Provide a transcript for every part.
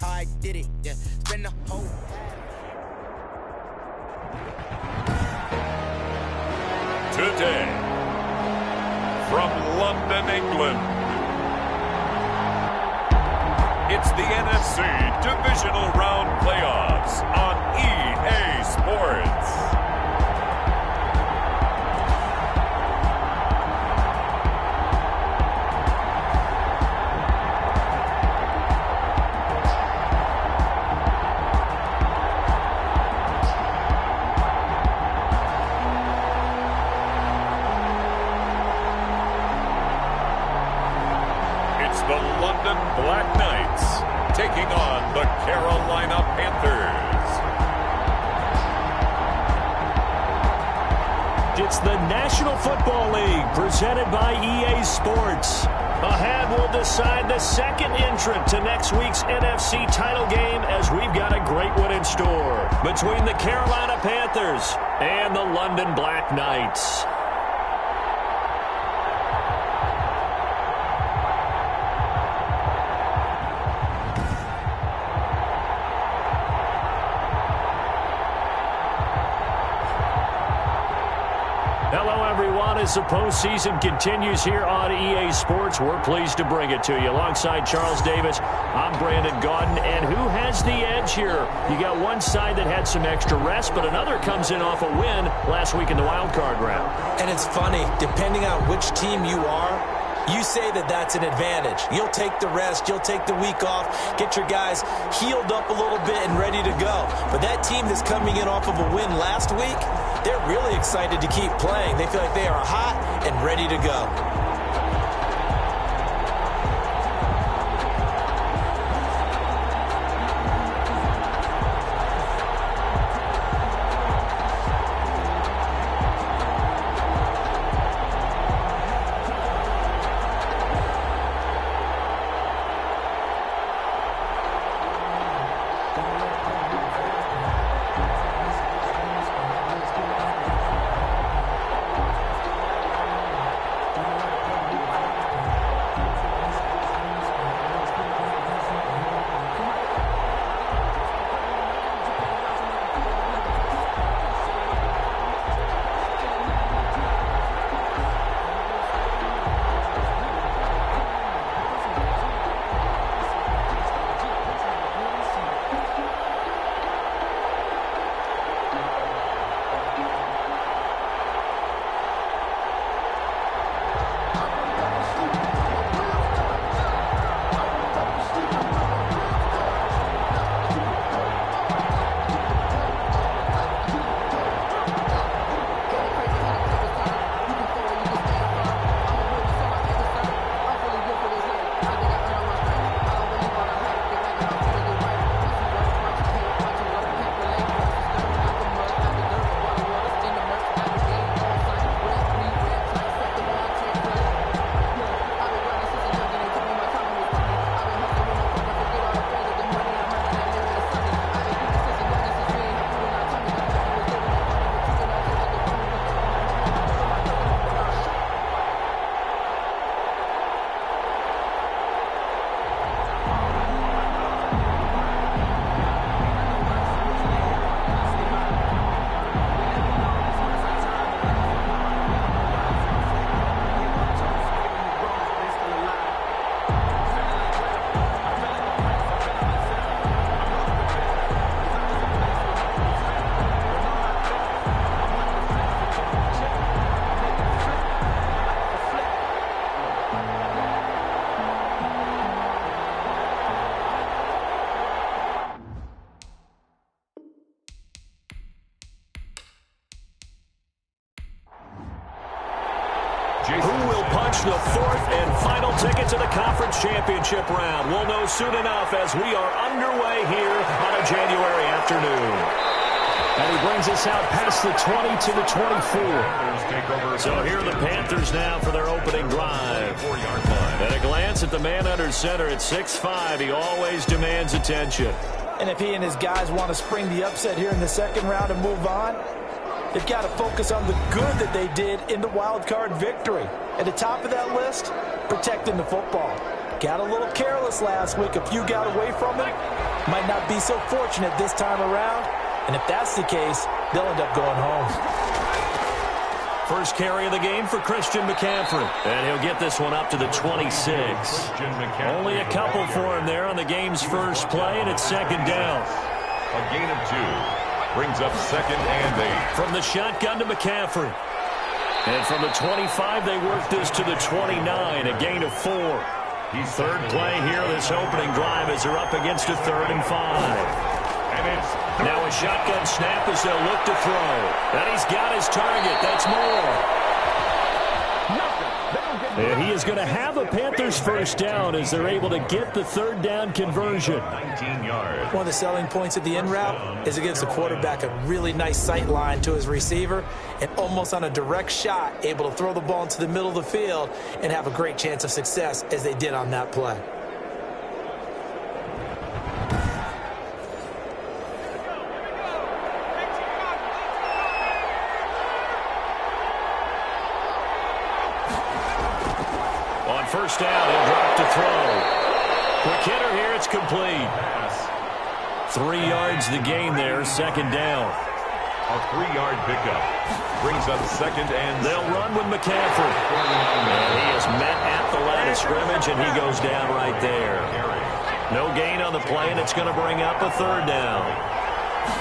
how I did it. Yeah, spend the whole. Today, from London, England, it's the NFC Divisional Round Playoffs on EA Sports. The London Black Knights taking on the Carolina Panthers. It's the National Football League presented by EA Sports. Ahead, we'll decide the second entrant to next week's NFC title game as we've got a great one in store between the Carolina Panthers and the London Black Knights. Hello, everyone. As the postseason continues here on EA Sports, we're pleased to bring it to you. Alongside Charles Davis, I'm Brandon Gaudin. And who has the edge here? You got one side that had some extra rest, but another comes in off a win last week in the wild card round. And it's funny, depending on which team you are, you say that that's an advantage. You'll take the rest, you'll take the week off, get your guys healed up a little bit and ready to go. But that team that's coming in off of a win last week, they're really excited to keep playing. They feel like they are hot and ready to go. Who will punch the fourth and final ticket to the conference championship round? We'll know soon enough as we are underway here on a January afternoon. And he brings us out past the 20 to the 24. So here are the Panthers now for their opening drive. At a glance at the man under center at 6'5", he always demands attention. And if he and his guys want to spring the upset here in the second round and move on, they've got to focus on the good that they did in the wild card victory. At the top of that list, protecting the football. Got a little careless last week. A few got away from it. might not be so fortunate this time around. And if that's the case, they'll end up going home. First carry of the game for Christian McCaffrey. And he'll get this one up to the 26. Only a couple for him there on the game's first play, and it's second down. A gain of 2 brings up 2nd and 8. From the shotgun to McCaffrey. And from the 25, they work this to the 29, a gain of 4. Third play here, this opening drive as they're up against a 3rd and 5. And it's now a shotgun snap as they'll look to throw. And he's got his target. That's more. And he is going to have a Panthers first down as they're able to get the 3rd down conversion. 19 yards. One of the selling points of the in route is it gives the quarterback a really nice sight line to his receiver and almost on a direct shot able to throw the ball into the middle of the field and have a great chance of success as they did on that play. First down, he'll drop to throw. Quick hitter here, it's complete. 3 yards the gain there, second down. A 3-yard pickup brings up 2nd and they'll run with McCaffrey. And he is met at the line of scrimmage, and he goes down right there. No gain on the play, and it's going to bring up a 3rd down.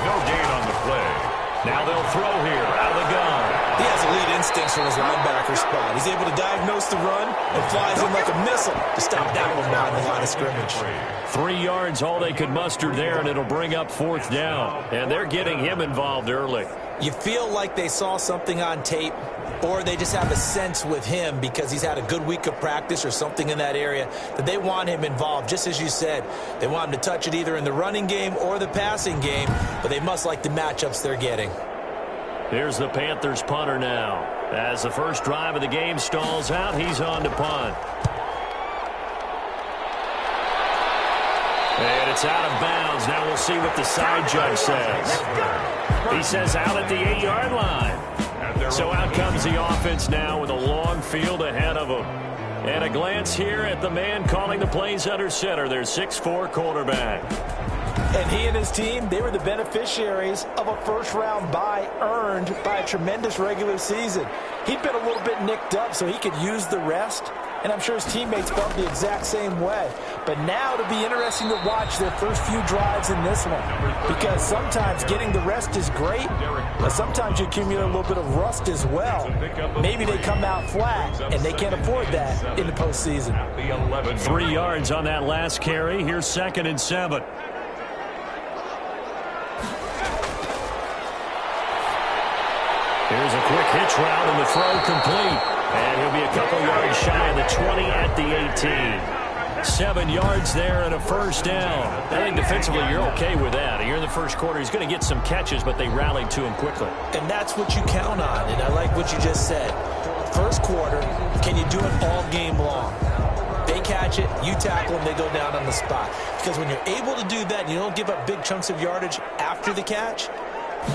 No gain on the play. Now they'll throw here out of the gun. He has elite instincts from his linebacker spot. He's able to diagnose the run and flies in like a missile to stop that one behind the line of scrimmage. 3 yards, all they could muster there, and it'll bring up 4th down. And they're getting him involved early. You feel like they saw something on tape, or they just have a sense with him because he's had a good week of practice or something in that area that they want him involved. Just as you said, they want him to touch it either in the running game or the passing game, but they must like the matchups they're getting. Here's the Panthers punter now. As the first drive of the game stalls out, he's on to punt. And it's out of bounds. Now we'll see what the side judge says. He says out at the 8-yard line. So out comes the offense now with a long field ahead of them. And a glance here at the man calling the plays under center, their 6'4" quarterback. And he and his team, they were the beneficiaries of a first-round bye earned by a tremendous regular season. He'd been a little bit nicked up, so he could use the rest. And I'm sure his teammates felt the exact same way. But now it'll be interesting to watch their first few drives in this one. Because sometimes getting the rest is great, but sometimes you accumulate a little bit of rust as well. Maybe they come out flat, and they can't afford that in the postseason. 3 yards on that last carry. Here's 2nd and 7. Here's a quick hitch route and the throw complete. And he'll be a couple yards shy of the 20 at the 18. 7 yards there and a first down. I think defensively you're okay with that. Here in the first quarter, he's going to get some catches, but they rallied to him quickly. And that's what you count on, and I like what you just said. First quarter, can you do it all game long? They catch it, you tackle them, they go down on the spot. Because when you're able to do that and you don't give up big chunks of yardage after the catch,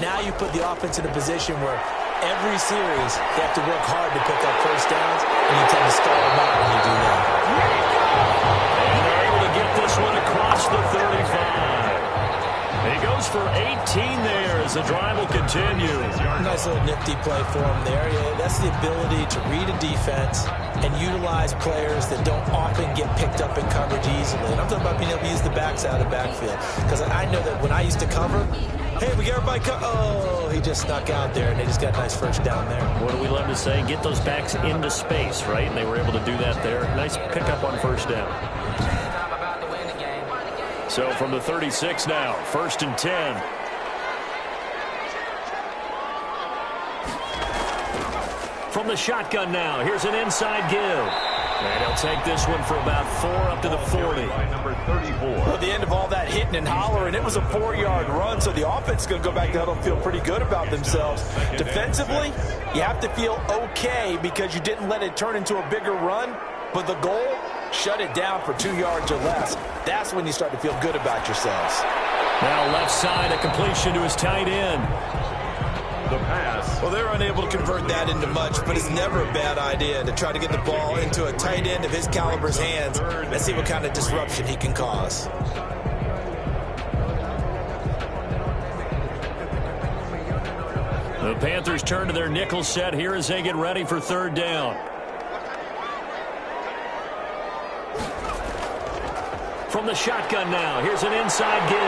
now you put the offense in a position where every series they have to work hard to pick up first downs, and you tend to stall them out when you do that. And they're able to get this one across the 35. And he goes for 18 there as the drive will continue. Nice little nifty play for him there. Yeah, that's the ability to read a defense and utilize players that don't often get picked up in coverage easily. And I'm talking about being able to use the backs out of the backfield. Because I know that when I used to cover, hey, we got everybody oh, he just snuck out there, and they just got a nice first down there. What do we love to say? Get those backs into space, right? And they were able to do that there. Nice pickup on first down. So from the 36 now, 1st and 10. From the shotgun now, here's an inside give. And he'll take this one for about 4 up to the 40. Number 34. Well, at the end of all that hitting and hollering, it was a 4-yard run, so the offense is going to go back to huddle and feel pretty good about themselves. Defensively, you have to feel okay because you didn't let it turn into a bigger run, but the goal, shut it down for 2 yards or less. That's when you start to feel good about yourselves. Now left side, a completion to his tight end. The pass. Well, they're unable to convert that into much, but it's never a bad idea to try to get the ball into a tight end of his caliber's hands and see what kind of disruption he can cause. Panthers turn to their nickel set here as they get ready for third down. From the shotgun now, here's an inside give.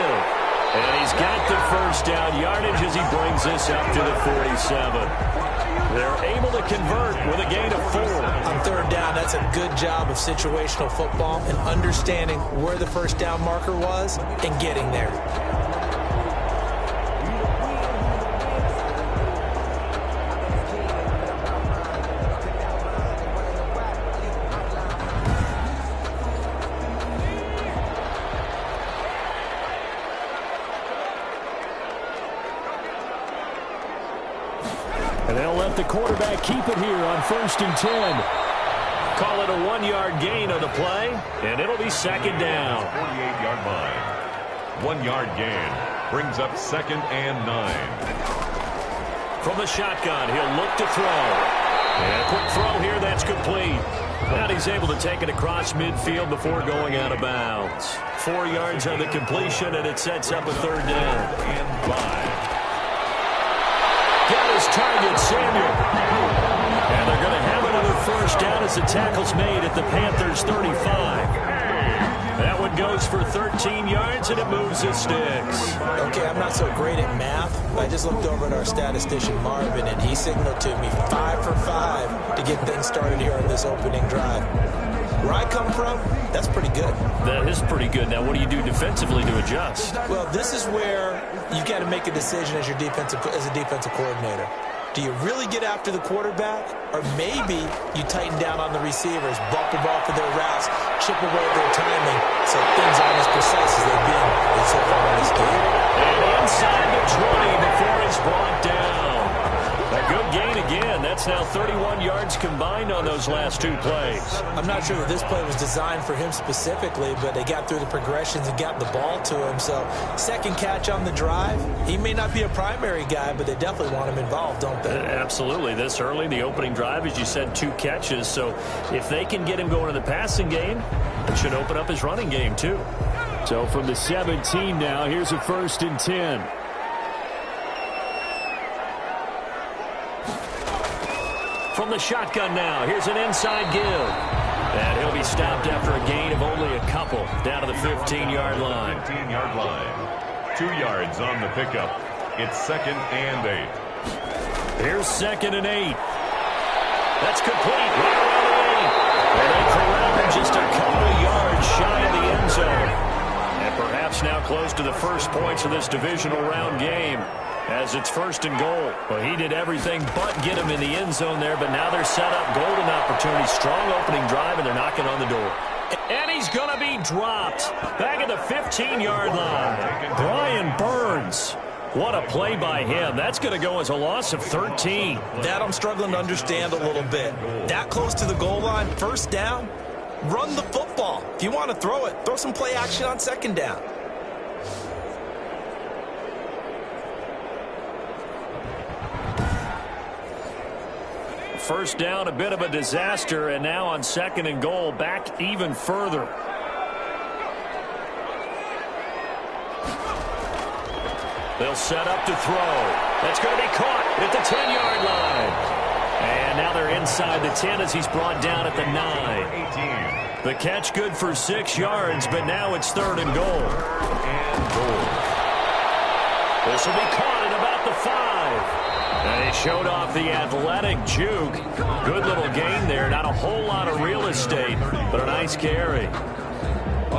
And he's got the first down yardage as he brings this up to the 47. They're able to convert with a gain of 4. On third down, that's a good job of situational football and understanding where the first down marker was and getting there. And they'll let the quarterback keep it here on 1st and 10. Call it a 1-yard gain on the play, and it'll be second down. 48-yard line. 1-yard gain. Brings up 2nd and 9. From the shotgun, he'll look to throw. And a quick throw here, that's complete. And he's able to take it across midfield before going out of bounds. 4 yards on the completion, and it sets up a third down. And 5. Got his target, Samuel. And they're going to have another first down as the tackle's made at the Panthers' 35. That one goes for 13 yards, and it moves the sticks. Okay, I'm not so great at math, but I just looked over at our statistician, Marvin, and he signaled to me 5 for 5 to get things started here on this opening drive. Where I come from, that's pretty good. That is pretty good. Now, what do you do defensively to adjust? Well, this is where you got to make a decision as a defensive coordinator. Do you really get after the quarterback? Or maybe you tighten down on the receivers, bump them off of their routes, chip away at their timing, so things aren't as precise as they've been so far in this game. And inside the 20 before it's brought down. A good gain again. That's now 31 yards combined on those last 2 plays. I'm not sure that this play was designed for him specifically, but they got through the progressions and got the ball to him. So, second catch on the drive. He may not be a primary guy, but they definitely want him involved, don't they? Absolutely. This early, the opening drive, as you said, 2 catches. So, if they can get him going in the passing game, it should open up his running game, too. So, from the 17 now, here's a 1st and 10. From the shotgun now, here's an inside give. And he'll be stopped after a gain of only a couple down to the 15-yard line. 15-yard line. 2 yards on the pickup. It's 2nd and 8. Here's 2nd and 8. That's complete. Right around the 8. And they corral him just a couple of yards shy of the end zone. And perhaps now close to the first points of this divisional round game. As it's 1st and goal. Well, he did everything but get him in the end zone there, but now they're set up. Golden opportunity, strong opening drive, and they're knocking on the door. And he's going to be dropped back at the 15-yard line. Brian Burns. What a play by him. That's going to go as a loss of 13. That I'm struggling to understand a little bit. That close to the goal line, first down, run the football. If you want to throw it, throw some play action on second down. First down, a bit of a disaster, and now on 2nd and goal, back even further. They'll set up to throw. That's going to be caught at the 10-yard line. And now they're inside the 10 as he's brought down at the 9. The catch good for 6 yards, but now it's 3rd and goal. This will be caught at about the 5. And he showed off the athletic juke. Good little gain there. Not a whole lot of real estate, but a nice carry.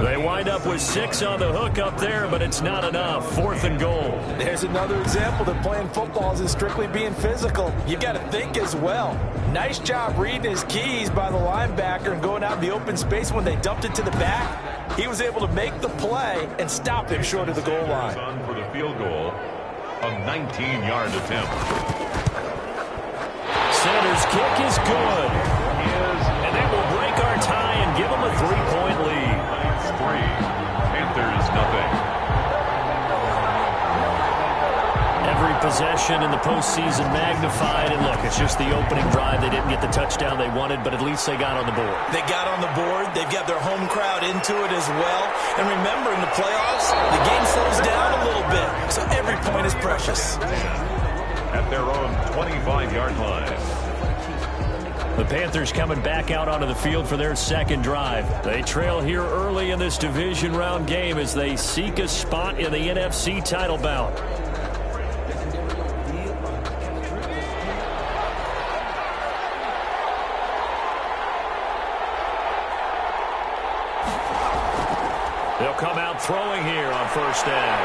They wind up with 6 on the hook up there, but it's not enough. 4th and goal. There's another example that playing football isn't strictly being physical. You got to think as well. Nice job reading his keys by the linebacker and going out in the open space when they dumped it to the back. He was able to make the play and stop him short of the goal line. On for the field goal. A 19-yard attempt. Center's kick is good. And that will break our tie and give them a 3-point lead. Lions 3. Panthers nothing. Every possession in the postseason magnified. And look, it's just the opening drive. They didn't get the touchdown they wanted, but at least they got on the board. They got on the board. They've got their home crowd into it as well. And remember, in the playoffs, the game slows down a little bit. So every point is precious. at their own 25-yard line. The Panthers coming back out onto the field for their second drive. They trail here early in this division round game as they seek a spot in the NFC title bout. They'll come out throwing here on first down.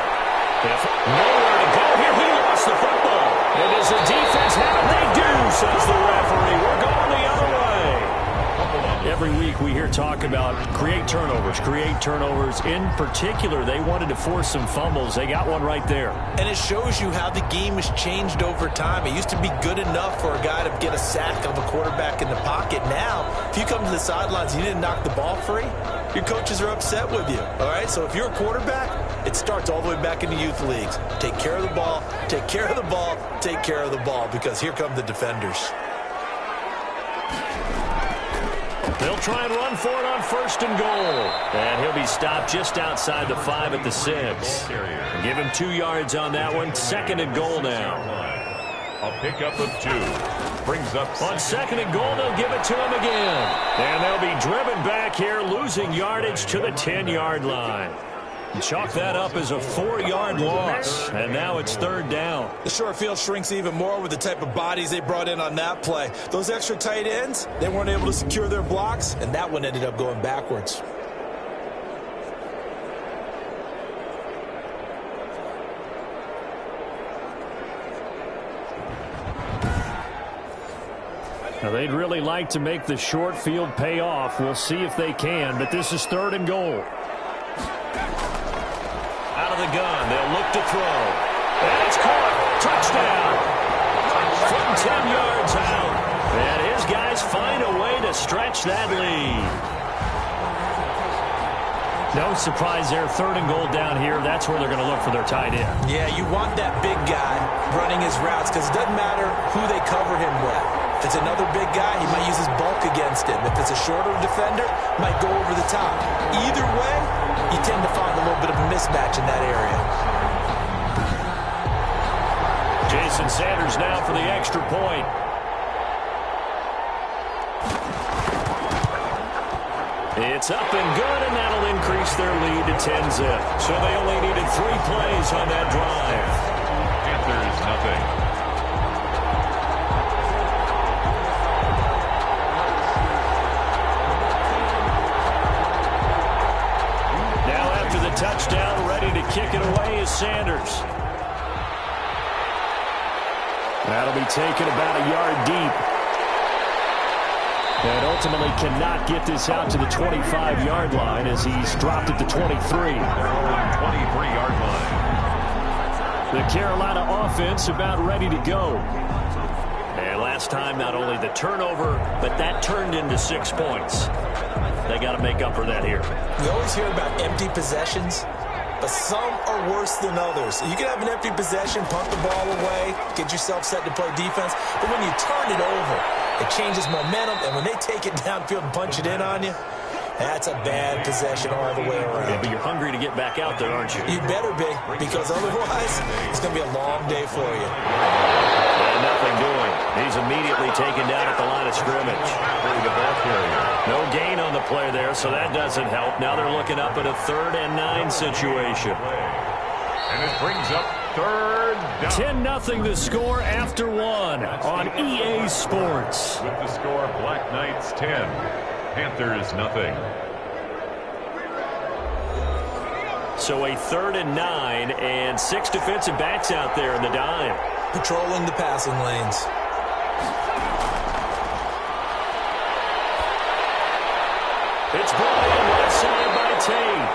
Nowhere to go here. He lost the football. And does the defense have it? They do, says the referee. We're going the other way. Every week we hear talk about create turnovers. In particular, they wanted to force some fumbles. They got one right there. And it shows you how the game has changed over time. It used to be good enough for a guy to get a sack of a quarterback in the pocket. Now, if you come to the sidelines and you didn't knock the ball free, your coaches are upset with you. All right, so if you're a quarterback, it starts all the way back in the youth leagues. Take care of the ball, take care of the ball, take care of the ball, because here come the defenders. They'll try and run for it on first and goal. And he'll be stopped just outside the 5 at the 6. Give him 2 yards on that one. Second and goal now. A pickup of 2. Brings up on second and goal, they'll give it to him again. And they'll be driven back here, losing yardage to the 10-yard line. Chalk that up as a 4-yard loss, and now it's third down. The short field shrinks even more with the type of bodies they brought in on that play. Those extra tight ends, they weren't able to secure their blocks, and that one ended up going backwards. Now, they'd really like to make the short field pay off. We'll see if they can, but this is third and goal. Out of the gun, they'll look to throw. And it's caught. Touchdown. From 10 yards out. And his guys find a way to stretch that lead. No surprise there. Third and goal down here. That's where they're going to look for their tight end. Yeah, you want that big guy running his routes because it doesn't matter who they cover him with. If it's another big guy, he might use his bulk against him. If it's a shorter defender, might go over the top. Either way, you tend to find a little bit of a mismatch in that area. Jason Sanders now for the extra point. It's up and good, and that'll increase their lead to 10-zip. So they only needed 3 plays on that drive. Panthers, nothing. Touchdown, ready to kick it away is Sanders. That'll be taken about a yard deep. And ultimately cannot get this out to the 25-yard line as he's dropped at the 23. Their own 23-yard line. The Carolina offense about ready to go. And last time, not only the turnover, but that turned into 6 points. They got to make up for that here. We always hear about empty possessions, but some are worse than others. You can have an empty possession, punt the ball away, get yourself set to play defense, but when you turn it over, it changes momentum, and when they take it downfield and punch it in on you, that's a bad possession all the way around. Yeah, but you're hungry to get back out there, aren't you? You better be, because otherwise, it's going to be a long day for you. And nothing doing. He's immediately taken down at the line of scrimmage. No gain on the play there, so that doesn't help. Now they're looking up at a 3rd and 9 situation. And it brings up third down. 10-0 the score after 1 on EA Sports. With the score, Black Knights 10, Panthers nothing. So a 3rd and 9 and 6 defensive backs out there in the dime. Patrolling the passing lanes. It's brought in left side by Tate.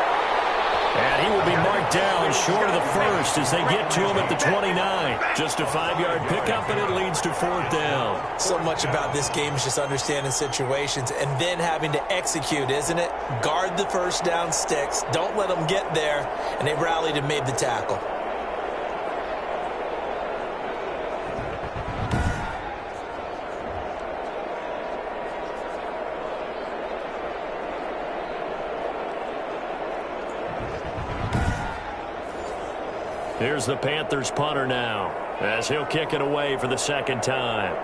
And he will be marked down short of the first as they get to him at the 29. Just a 5-yard pickup, and it leads to 4th down. So much about this game is just understanding situations and then having to execute, isn't it? Guard the first down sticks. Don't let them get there. And they rallied and made the tackle. Here's the Panthers punter now. as he'll kick it away for the second time.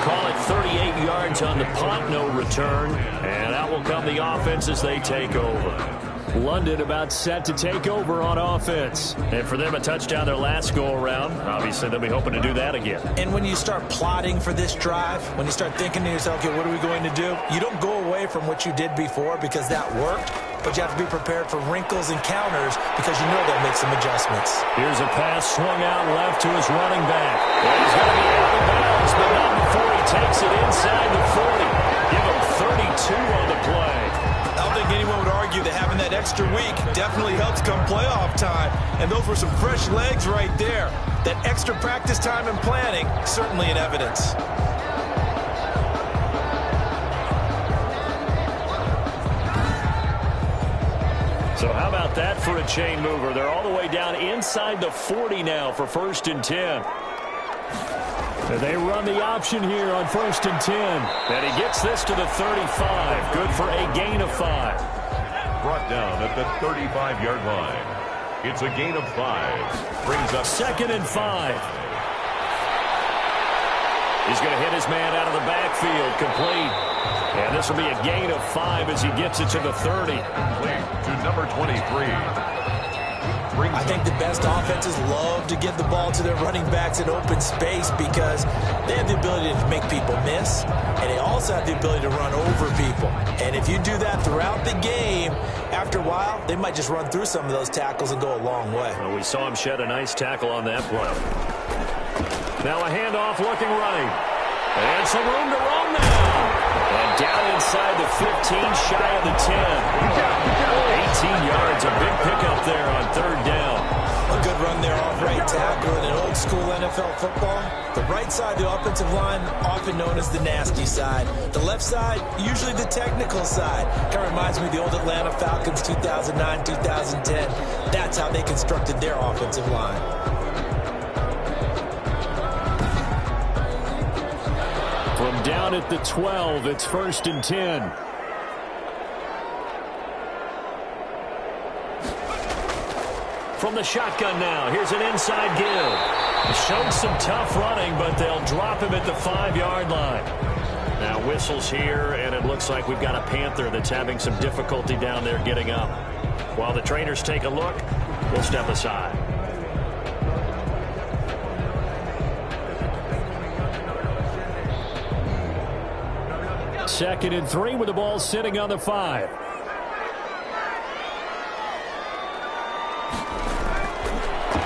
Call it 38 yards on the punt, no return. And out will come the offense as they take over. London about set to take over on offense. And for them, a touchdown their last go-around. Obviously, they'll be hoping to do that again. And when you start plotting for this drive, when you start thinking to yourself, okay, what are we going to do? You don't go away from what you did before because that worked, but you have to be prepared for wrinkles and counters because you know they'll make some adjustments. Here's a pass swung out left to his running back. And he's going to be out of bounds, but not before he takes it inside the 40. Give him 32 on the play. I don't think anyone would argue that having that extra week definitely helps come playoff time. And those were some fresh legs right there. That extra practice time and planning, certainly in evidence. So how about that for a chain mover? They're all the way down inside the 40 now for 1st and 10. They run the option here on 1st and 10. And he gets this to the 35. Good for a gain of 5. Brought down at the 35-yard line. It's a gain of 5. Brings up 2nd and 5. He's going to hit his man out of the backfield. Complete. And this will be a gain of 5 as he gets it to the 30. To number 23. I think the best offenses love to give the ball to their running backs in open space because they have the ability to make people miss, and they also have the ability to run over people. And if you do that throughout the game, after a while, they might just run through some of those tackles and go a long way. Well, we saw him shed a nice tackle on that play. Now a handoff looking right. And some room to roam now. And down inside the 15, shy of the 10. 18 yards, a big pickup there on 3rd down. A good run there off right tackle in an old school NFL football. The right side of the offensive line, often known as the nasty side. The left side, usually the technical side. Kind of reminds me of the old Atlanta Falcons 2009, 2010. That's how they constructed their offensive line. From down at the 12, it's 1st and 10. From the shotgun now, here's an inside give. Showed some tough running, but they'll drop him at the 5-yard line. Now whistles here, and it looks like we've got a Panther that's having some difficulty down there getting up. While the trainers take a look, we'll step aside. Second and 3 with the ball sitting on the 5.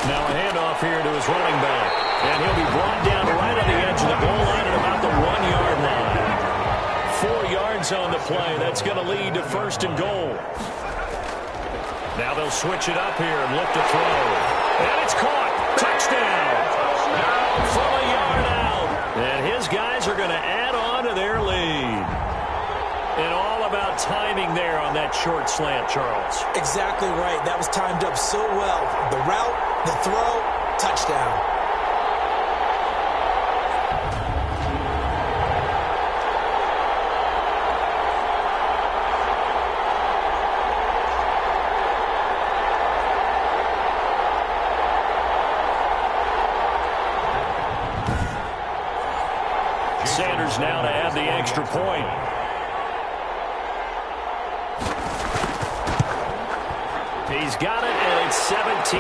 Now a handoff here to his running back. And he'll be brought down right on the edge of the goal line at about the 1-yard line. 4 yards on the play. That's going to lead to 1st and goal. Now they'll switch it up here and look to throw. And it's caught. Touchdown. From a yard out. And his guys are going to add on to their lead. And all about timing there on that short slant, Charles. Exactly right. That was timed up so well. The route, the throw, touchdown. Sanders now to add the extra point. He's got it, and it's 17-0.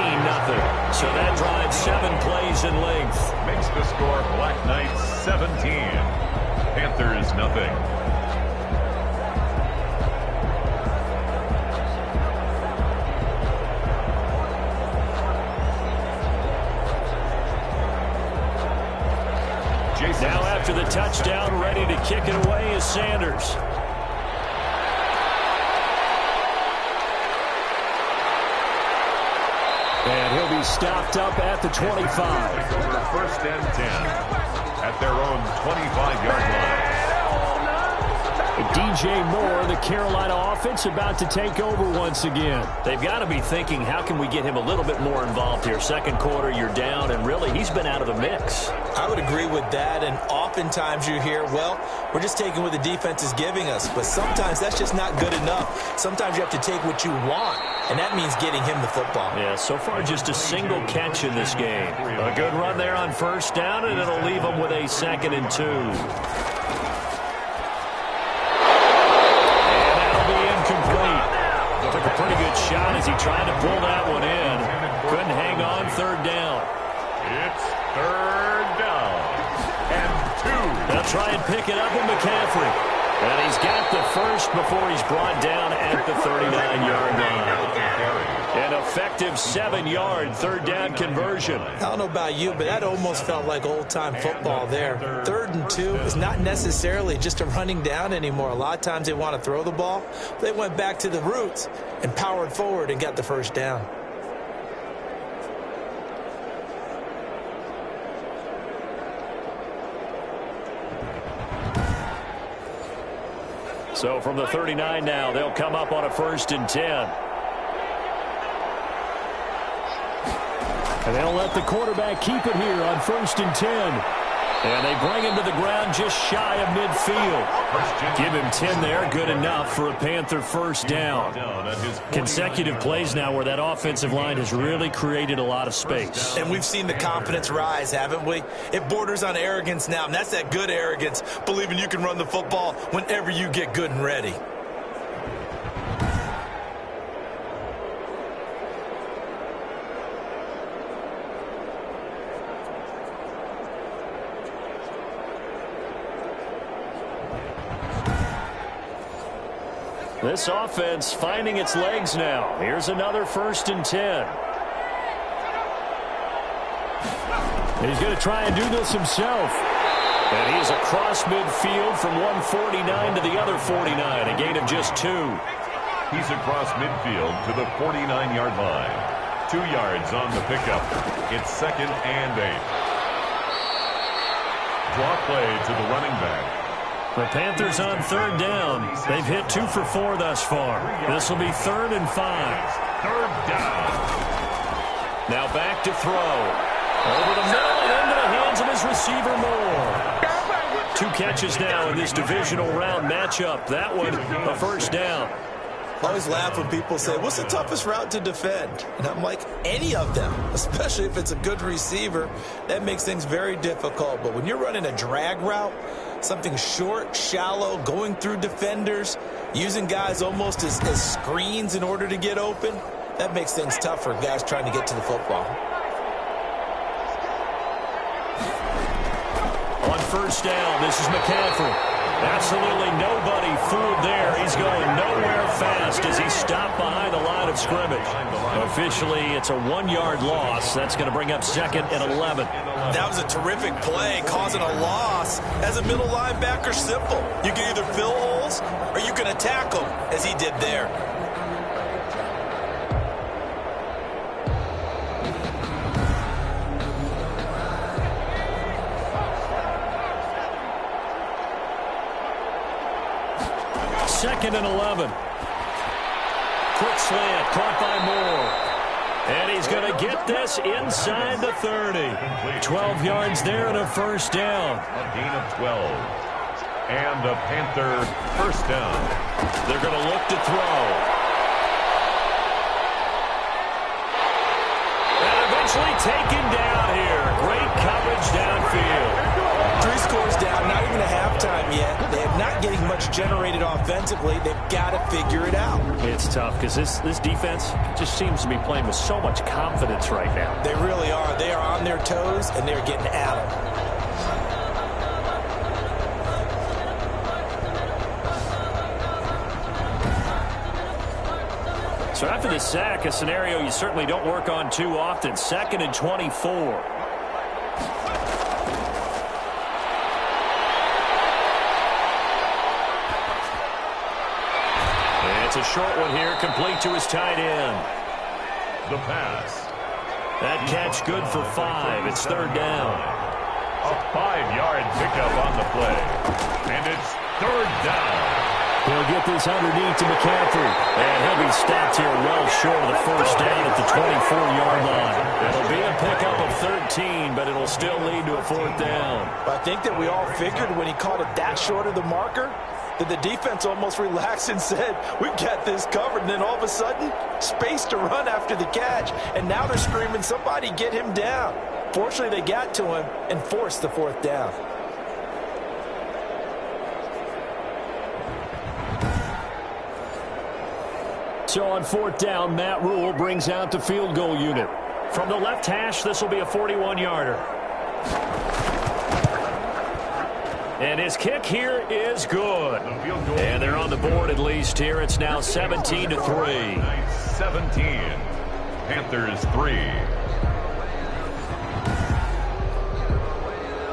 So that drives 7 plays in length. Makes the score Black Knights 17. Panthers nothing. Now after the touchdown, ready to kick it away is Sanders. And he'll be stopped up at the 25. 1st and 10 at their own 25-yard line. DJ Moore, the Carolina offense, about to take over once again. They've got to be thinking, how can we get him a little bit more involved here? Second quarter, you're down, and really, he's been out of the mix. I would agree with that, and oftentimes you hear, well, we're just taking what the defense is giving us, but sometimes that's just not good enough. Sometimes you have to take what you want, and that means getting him the football. Yeah, so far just a single catch in this game. A good run there on first down, and it'll leave him with a 2nd and 2. Took a pretty good shot as he tried to pull that one in. Couldn't hang on. 3rd down. It's 3rd down and 2. They'll try and pick it up with McCaffrey. And he's got the first before he's brought down at the 39-yard line. An effective 7-yard 3rd down conversion. I don't know about you, but that almost felt like old-time football there. 3rd and 2 is not necessarily just a running down anymore. A lot of times they want to throw the ball. They went back to the roots and powered forward and got the first down. So from the 39 now, they'll come up on a 1st and 10. And they'll let the quarterback keep it here on 1st and 10. And they bring him to the ground just shy of midfield. Give him 10 there, good enough for a Panther first down. Consecutive plays now where that offensive line has really created a lot of space. And we've seen the confidence rise, haven't we? It borders on arrogance now, and that's that good arrogance, believing you can run the football whenever you get good and ready. This offense finding its legs now. Here's another 1st and 10. He's going to try and do this himself. And he's across midfield from 149 to the other 49, a gain of just 2. He's across midfield to the 49-yard line. 2 yards on the pickup. It's 2nd and 8. Draw play to the running back. The Panthers on 3rd down. They've hit 2 for 4 thus far. This will be 3rd and 5. 3rd down. Now back to throw. Over the middle and into the hands of his receiver Moore. 2 catches now in this divisional round matchup. That one a 1st down. I always laugh when people say, what's the toughest route to defend? And I'm like, any of them, especially if it's a good receiver. That makes things very difficult. But when you're running a drag route, something short, shallow, going through defenders, using guys almost as screens in order to get open, that makes things tough for guys trying to get to the football. On 1st down, this is McCaffrey. Absolutely nobody fooled there. He's going nowhere fast as he stopped behind the line of scrimmage. Officially, it's a 1-yard loss. That's going to bring up 2nd and 11. That was a terrific play, causing a loss. As a middle linebacker, simple. You can either fill holes or you can attack them, as he did there. Second and 11. Quick slant, caught by Moore. And he's going to get this inside the 30. 12 yards there and a 1st down. A gain of 12. And the Panther 1st down. They're going to look to throw. And eventually taken down here. Great coverage downfield. 3 scores down, not even a halftime yet. They are not getting much generated offensively. They've got to figure it out. It's tough because this defense just seems to be playing with so much confidence right now. They really are. They are on their toes, and they're getting at them. So after the sack, a scenario you certainly don't work on too often. 2nd and 24. It's a short one here, complete to his tight end. The pass. That catch good for 5. It's 3rd down. A 5-yard pickup on the play. And it's 3rd down. He'll get this underneath to McCaffrey. And he'll be stopped here well short of the first down at the 24-yard line. It'll be a pickup of 13, but it'll still lead to a fourth down. I think that we all figured when he caught it that short of the marker that the defense almost relaxed and said, we've got this covered. And then all of a sudden, space to run after the catch. And now they're screaming, somebody get him down. Fortunately, they got to him and forced the fourth down. So on fourth down, Matt Rule brings out the field goal unit. From the left hash, this will be a 41-yarder. And his kick here is good. And they're on the board at least here. It's now 17-3. 17. Panthers 3.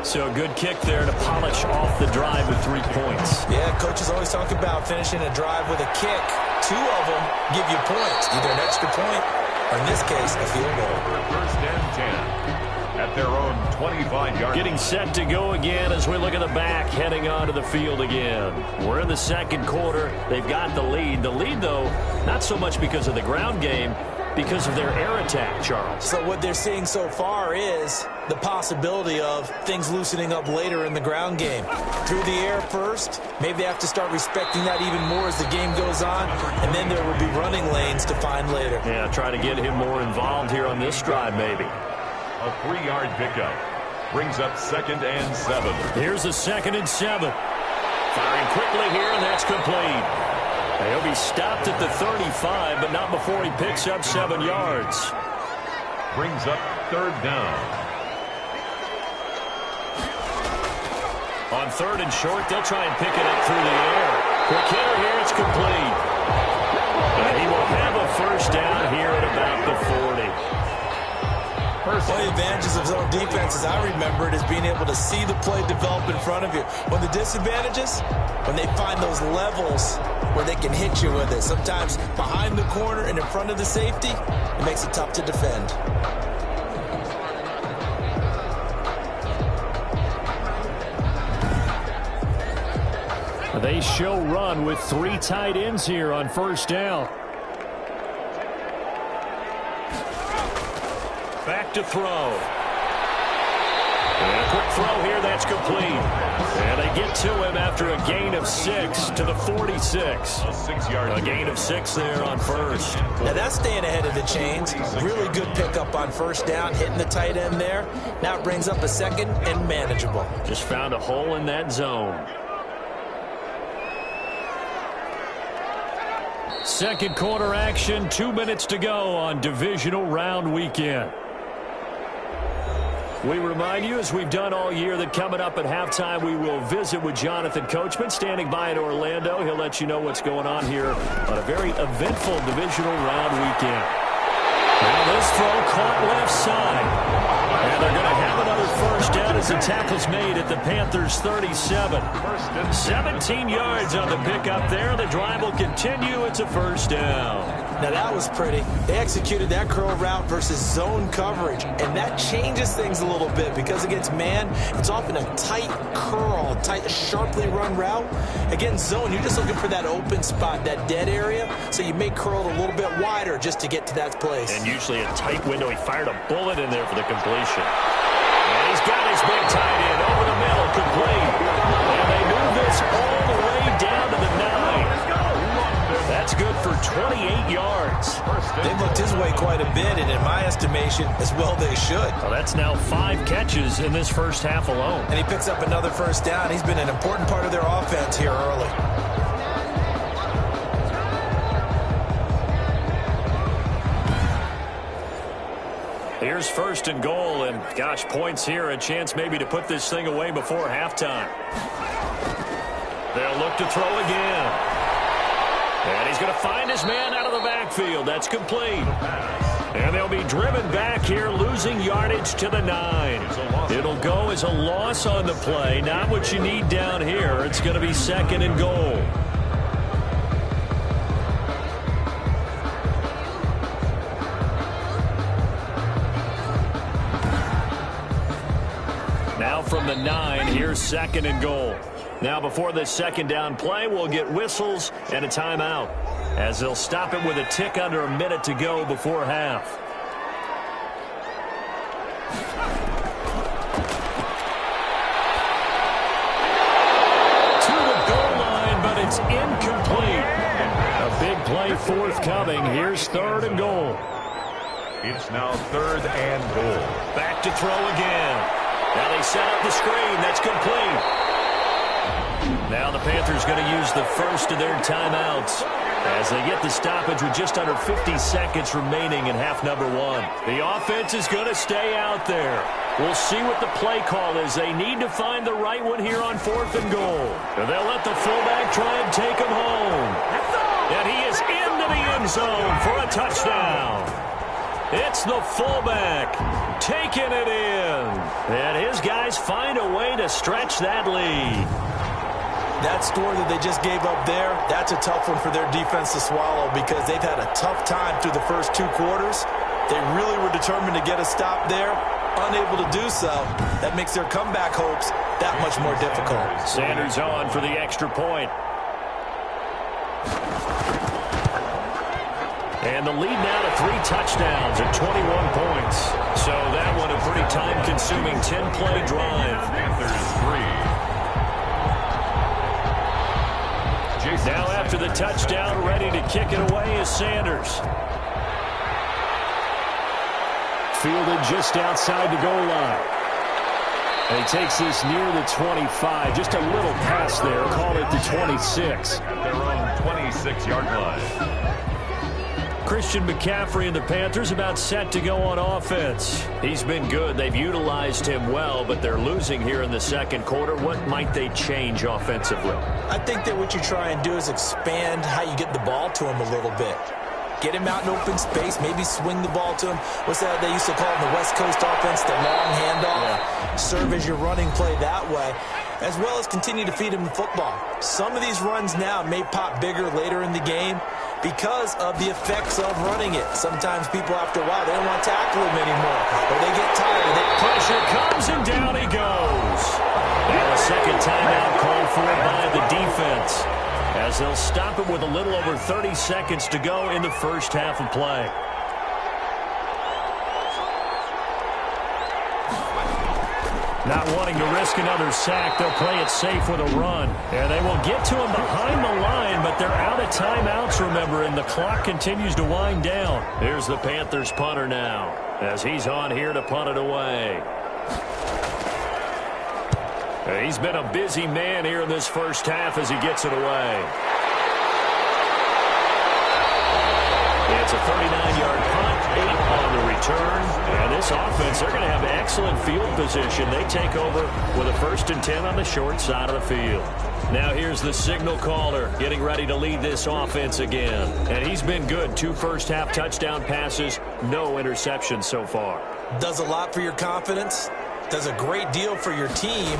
So a good kick there to polish off the drive with 3 points. Yeah, coaches always talk about finishing a drive with a kick. 2 of them give you points, either an extra point or, in this case, a field goal. First and 10 at their own 25-yard. Getting set to go again as we look at the back, heading onto the field again. We're in the second quarter. They've got the lead. The lead, though, not so much because of the ground game, because of their air attack, Charles. So what they're seeing so far is the possibility of things loosening up later in the ground game. Through the air first, maybe they have to start respecting that even more as the game goes on, and then there will be running lanes to find later. Yeah, try to get him more involved here on this drive, maybe. A 3-yard pickup brings up 2nd and 7. Here's a 2nd and 7. Firing quickly here, and that's complete. He'll be stopped at the 35, but not before he picks up 7 yards. Brings up 3rd down. On 3rd and short, they'll try and pick it up through the air. Quick hitter here, it's complete. And he will have a first down here at about the 40. One of the advantages of zone defense, as I remember it, is being able to see the play develop in front of you. One of the disadvantages, when they find those levels where they can hit you with it. Sometimes behind the corner and in front of the safety, it makes it tough to defend. They show run with 3 tight ends here on first down. Back to throw. And a quick throw here, that's complete. And they get to him after a gain of 6 to the 46. A 6-yard. A gain of 6 there on first. Now that's staying ahead of the chains. Really good pickup on first down, hitting the tight end there. Now it brings up a 2nd and manageable. Just found a hole in that zone. Second quarter action, 2 minutes to go on divisional round weekend. We remind you, as we've done all year, that coming up at halftime, we will visit with Jonathan Coachman, standing by in Orlando. He'll let you know what's going on here on a very eventful divisional round weekend. Now this throw caught left side. And they're going to have another first down as the tackle's made at the Panthers' 37. 17 yards on the pickup there. The drive will continue. It's a first down. Now that was pretty. They executed that curl route versus zone coverage, and that changes things a little bit because against man, it's often a tight curl, tight, sharply run route. Against zone, you're just looking for that open spot, that dead area, so you may curl it a little bit wider just to get to that place. And usually a tight window. He fired a bullet in there for the completion. And he's got his big tight end over the middle, complete. And they move this all the way down to the 9. That's good for 28 yards. They've looked his way quite a bit, and in my estimation, as well they should. Well, that's now 5 catches in this first half alone. And he picks up another first down. He's been an important part of their offense here early. Here's first and goal, and gosh, points here, a chance maybe to put this thing away before halftime. They'll look to throw again. And he's going to find his man out of the backfield. That's complete. And they'll be driven back here, losing yardage to the 9. It'll go as a loss on the play. Not what you need down here. It's going to be second and goal. Now from the 9, here's second and goal. Now before this second down play, we'll get whistles and a timeout, as they'll stop it with a tick under a minute to go before half. To the goal line, but it's incomplete. A big play forthcoming. Here's 3rd and goal. It's now 3rd and goal. Back to throw again. Now they set up the screen. That's complete. Now the Panthers going to use the first of their timeouts as they get the stoppage with just under 50 seconds remaining in half number 1. The offense is going to stay out there. We'll see what the play call is. They need to find the right one here on 4th and goal. And they'll let the fullback try and take him home. And he is into the end zone for a touchdown. It's the fullback taking it in. And his guys find a way to stretch that lead. That score that they just gave up there, that's a tough one for their defense to swallow because they've had a tough time through the first 2 quarters. They really were determined to get a stop there, unable to do so. That makes their comeback hopes that much more difficult. Sanders on for the extra point. And the lead now to 3 touchdowns at 21 points. So that one a pretty time-consuming 10-play drive. Panthers 3. Now after the touchdown, ready to kick it away is Sanders. Fielded just outside the goal line. And he takes this near the 25. Just a little pass there. Call it the 26. At their own 26-yard line. Christian McCaffrey and the Panthers about set to go on offense. He's been good. They've utilized him well, but they're losing here in the second quarter. What might they change offensively? I think that what you try and do is expand how you get the ball to him a little bit. Get him out in open space, maybe swing the ball to him. What's that they used to call in the West Coast offense, the long handoff? Yeah. Serve as your running play that way, as well as continue to feed him the football. Some of these runs now may pop bigger later in the game because of the effects of running it. Sometimes people, after a while, they don't want to tackle him anymore, or they get tired. Pressure comes, and down he goes. And a second timeout called for by the defense, as they'll stop it with a little over 30 seconds to go in the first half of play. Not wanting to risk another sack, they'll play it safe with a run. And they will get to him behind the line, but they're out of timeouts, remember, and the clock continues to wind down. Here's the Panthers punter now, as he's on here to punt it away. He's been a busy man here in this first half as he gets it away. It's a 39-yard punt, 8 on the return. And this offense, they're going to have excellent field position. They take over with a 1st and 10 on the short side of the field. Now here's the signal caller getting ready to lead this offense again. And he's been good. 2 first-half touchdown passes, no interceptions so far. Does a lot for your confidence. Does a great deal for your team.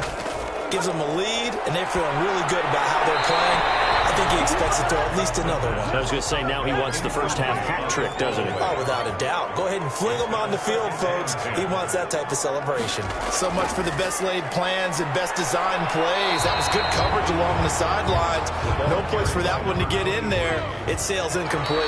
Gives them a lead, and they're feeling really good about how they're playing. I think he expects to throw at least another one. I was going to say, now he wants the first half hat trick, doesn't he? Oh, without a doubt. Go ahead and fling him on the field, folks. He wants that type of celebration. So much for the best laid plans and best designed plays. That was good coverage along the sidelines. No place for that one to get in there. It sails incomplete.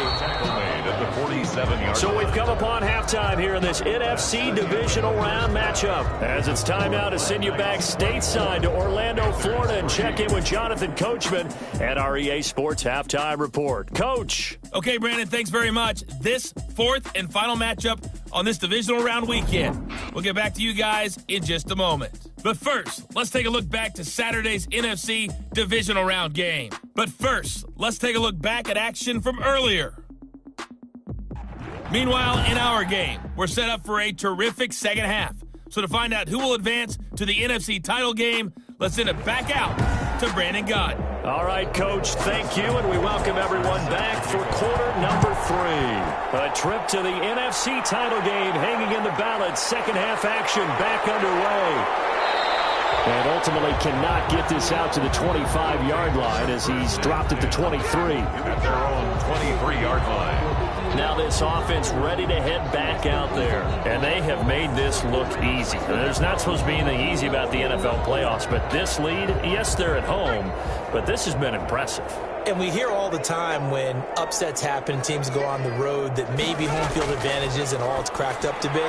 At the 47-yard So we've come upon halftime here in this NFC divisional round matchup. As it's time now to send you back stateside to Orlando, Florida, and check in with Jonathan Coachman at our EA Sports Halftime Report. Coach. Okay, Brandon, thanks very much. This 4th and final matchup on this divisional round weekend. We'll get back to you guys in just a moment. But first, let's take a look back to Saturday's NFC divisional round game. But first, let's take a look back at action from earlier. Meanwhile, in our game, we're set up for a terrific second half. So to find out who will advance to the NFC title game, let's send it back out to Brandon Gott. All right, Coach, thank you, and we welcome everyone back for quarter number 3. A trip to the NFC title game hanging in the balance. Second half action back underway. And ultimately cannot get this out to the 25-yard line as he's dropped at the 23. At their own 23-yard line. Now this offense ready to head back out there. And they have made this look easy. There's not supposed to be anything easy about the NFL playoffs, but this lead, yes, they're at home, but this has been impressive. And we hear all the time when upsets happen, teams go on the road, that maybe home field advantage isn't all it's cracked up to be.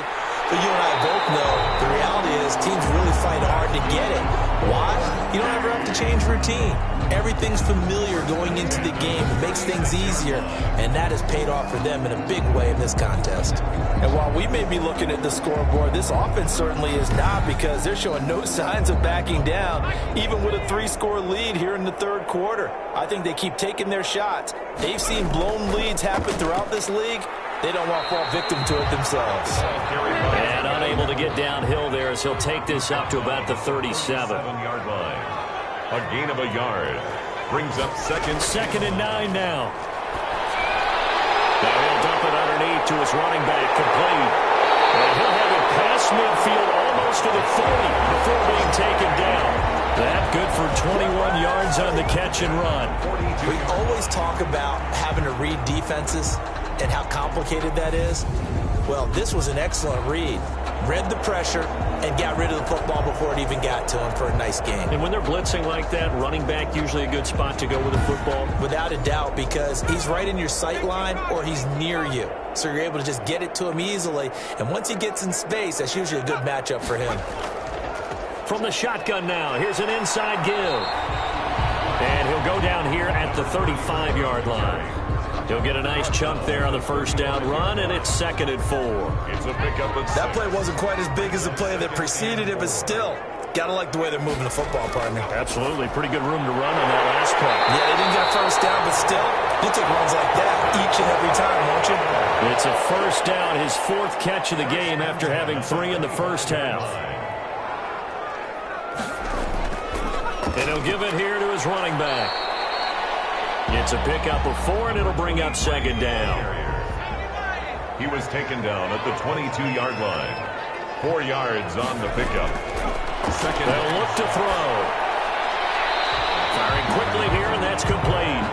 But you and I both know the reality is teams really fight hard to get it. Why? You don't ever have to change routine. Everything's familiar going into the game. It makes things easier, and that has paid off for them in a big way in this contest. And while we may be looking at the scoreboard, this offense certainly is not, because they're showing no signs of backing down, even with a 3-score lead here in the third quarter. I think they keep taking their shots. They've seen blown leads happen throughout this league. They don't want to fall victim to it themselves. And unable to get downhill there as he'll take this up to about the 37-yard line. A gain of a yard. Brings up second. Second and 9 now. Now he'll dump it underneath to his running back, complete. And he'll have it past midfield almost to the 40 before being taken down. That good for 21 yards on the catch and run. We always talk about having to read defenses and how complicated that is. Well, this was an excellent read. Read the pressure and got rid of the football before it even got to him for a nice game. And when they're blitzing like that, running back usually a good spot to go with the football? Without a doubt, because he's right in your sight line or he's near you. So you're able to just get it to him easily. And once he gets in space, that's usually a good matchup for him. From the shotgun now, here's an inside give. And he'll go down here at the 35-yard line. He'll get a nice chunk there on the first down run, and it's 2nd and 4. It's a pickup. That play wasn't quite as big as the play that preceded it, but still, gotta like the way they're moving the football, partner. Absolutely. Pretty good room to run on that last play. Yeah, they didn't get a first down, but still, you take runs like that each and every time, won't you? It's a first down, his 4th catch of the game after having 3 in the first half. And he'll give it here to his running back. It's a pickup of 4, and it'll bring up 2nd down. He was taken down at the 22-yard line. 4 yards on the pickup. Second. They'll look to throw. Firing quickly here, and that's complete.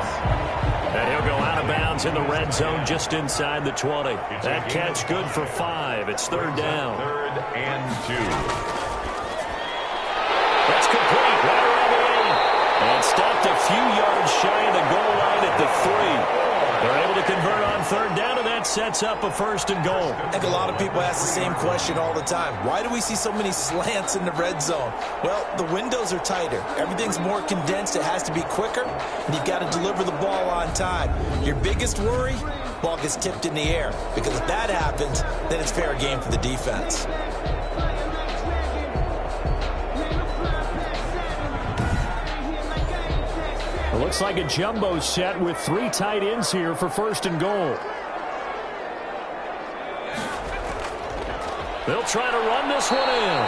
And he'll go out of bounds in the red zone just inside the 20. That catch good for 5. It's 3rd down. 3rd and 2. That's complete. Right around the 8. And stopped a few yards shy of the goal line at the 3. They're able to convert on 3rd down, and that sets up a 1st and goal. I think a lot of people ask the same question all the time. Why do we see so many slants in the red zone? Well, the windows are tighter. Everything's more condensed. It has to be quicker, and you've got to deliver the ball on time. Your biggest worry? Ball gets tipped in the air, because if that happens, then it's fair game for the defense. It looks like a jumbo set with 3 tight ends here for 1st and goal. They'll try to run this one in.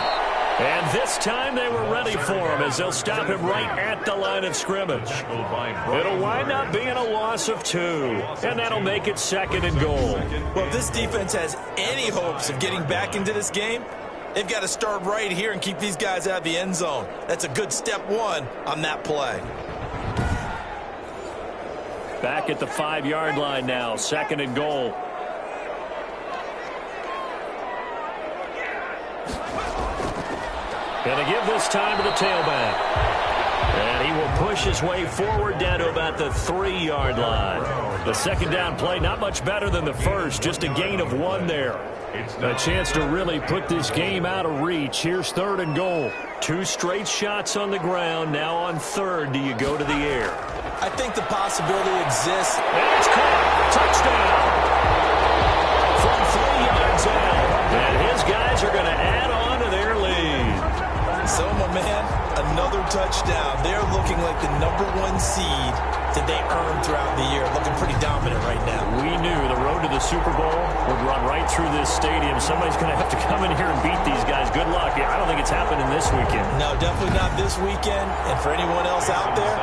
And this time they were ready for him as they'll stop him right at the line of scrimmage. It'll wind up being a loss of 2. And that'll make it 2nd and goal. Well, if this defense has any hopes of getting back into this game, they've got to start right here and keep these guys out of the end zone. That's a good step 1 on that play. Back at the 5-yard line now, 2nd and goal. Gonna give this time to the tailback. And he will push his way forward down to about the 3-yard line. The 2nd down play, not much better than the first, just a gain of 1 there. A chance to really put this game out of reach. Here's 3rd and goal. 2 straight shots on the ground. Now on 3rd, do you go to the air? I think the possibility exists. And it's caught. Touchdown. From 3 yards out. And his guys are going to add on to their lead. So, my man, another touchdown. They're looking like the #1 seed that they earned throughout the year. Looking pretty dominant right now. We knew the road to the Super Bowl would run right through this stadium. Somebody's going to have to come in here and beat these guys. Good luck. I don't think it's happening this weekend. No, definitely not this weekend. And for anyone else out there,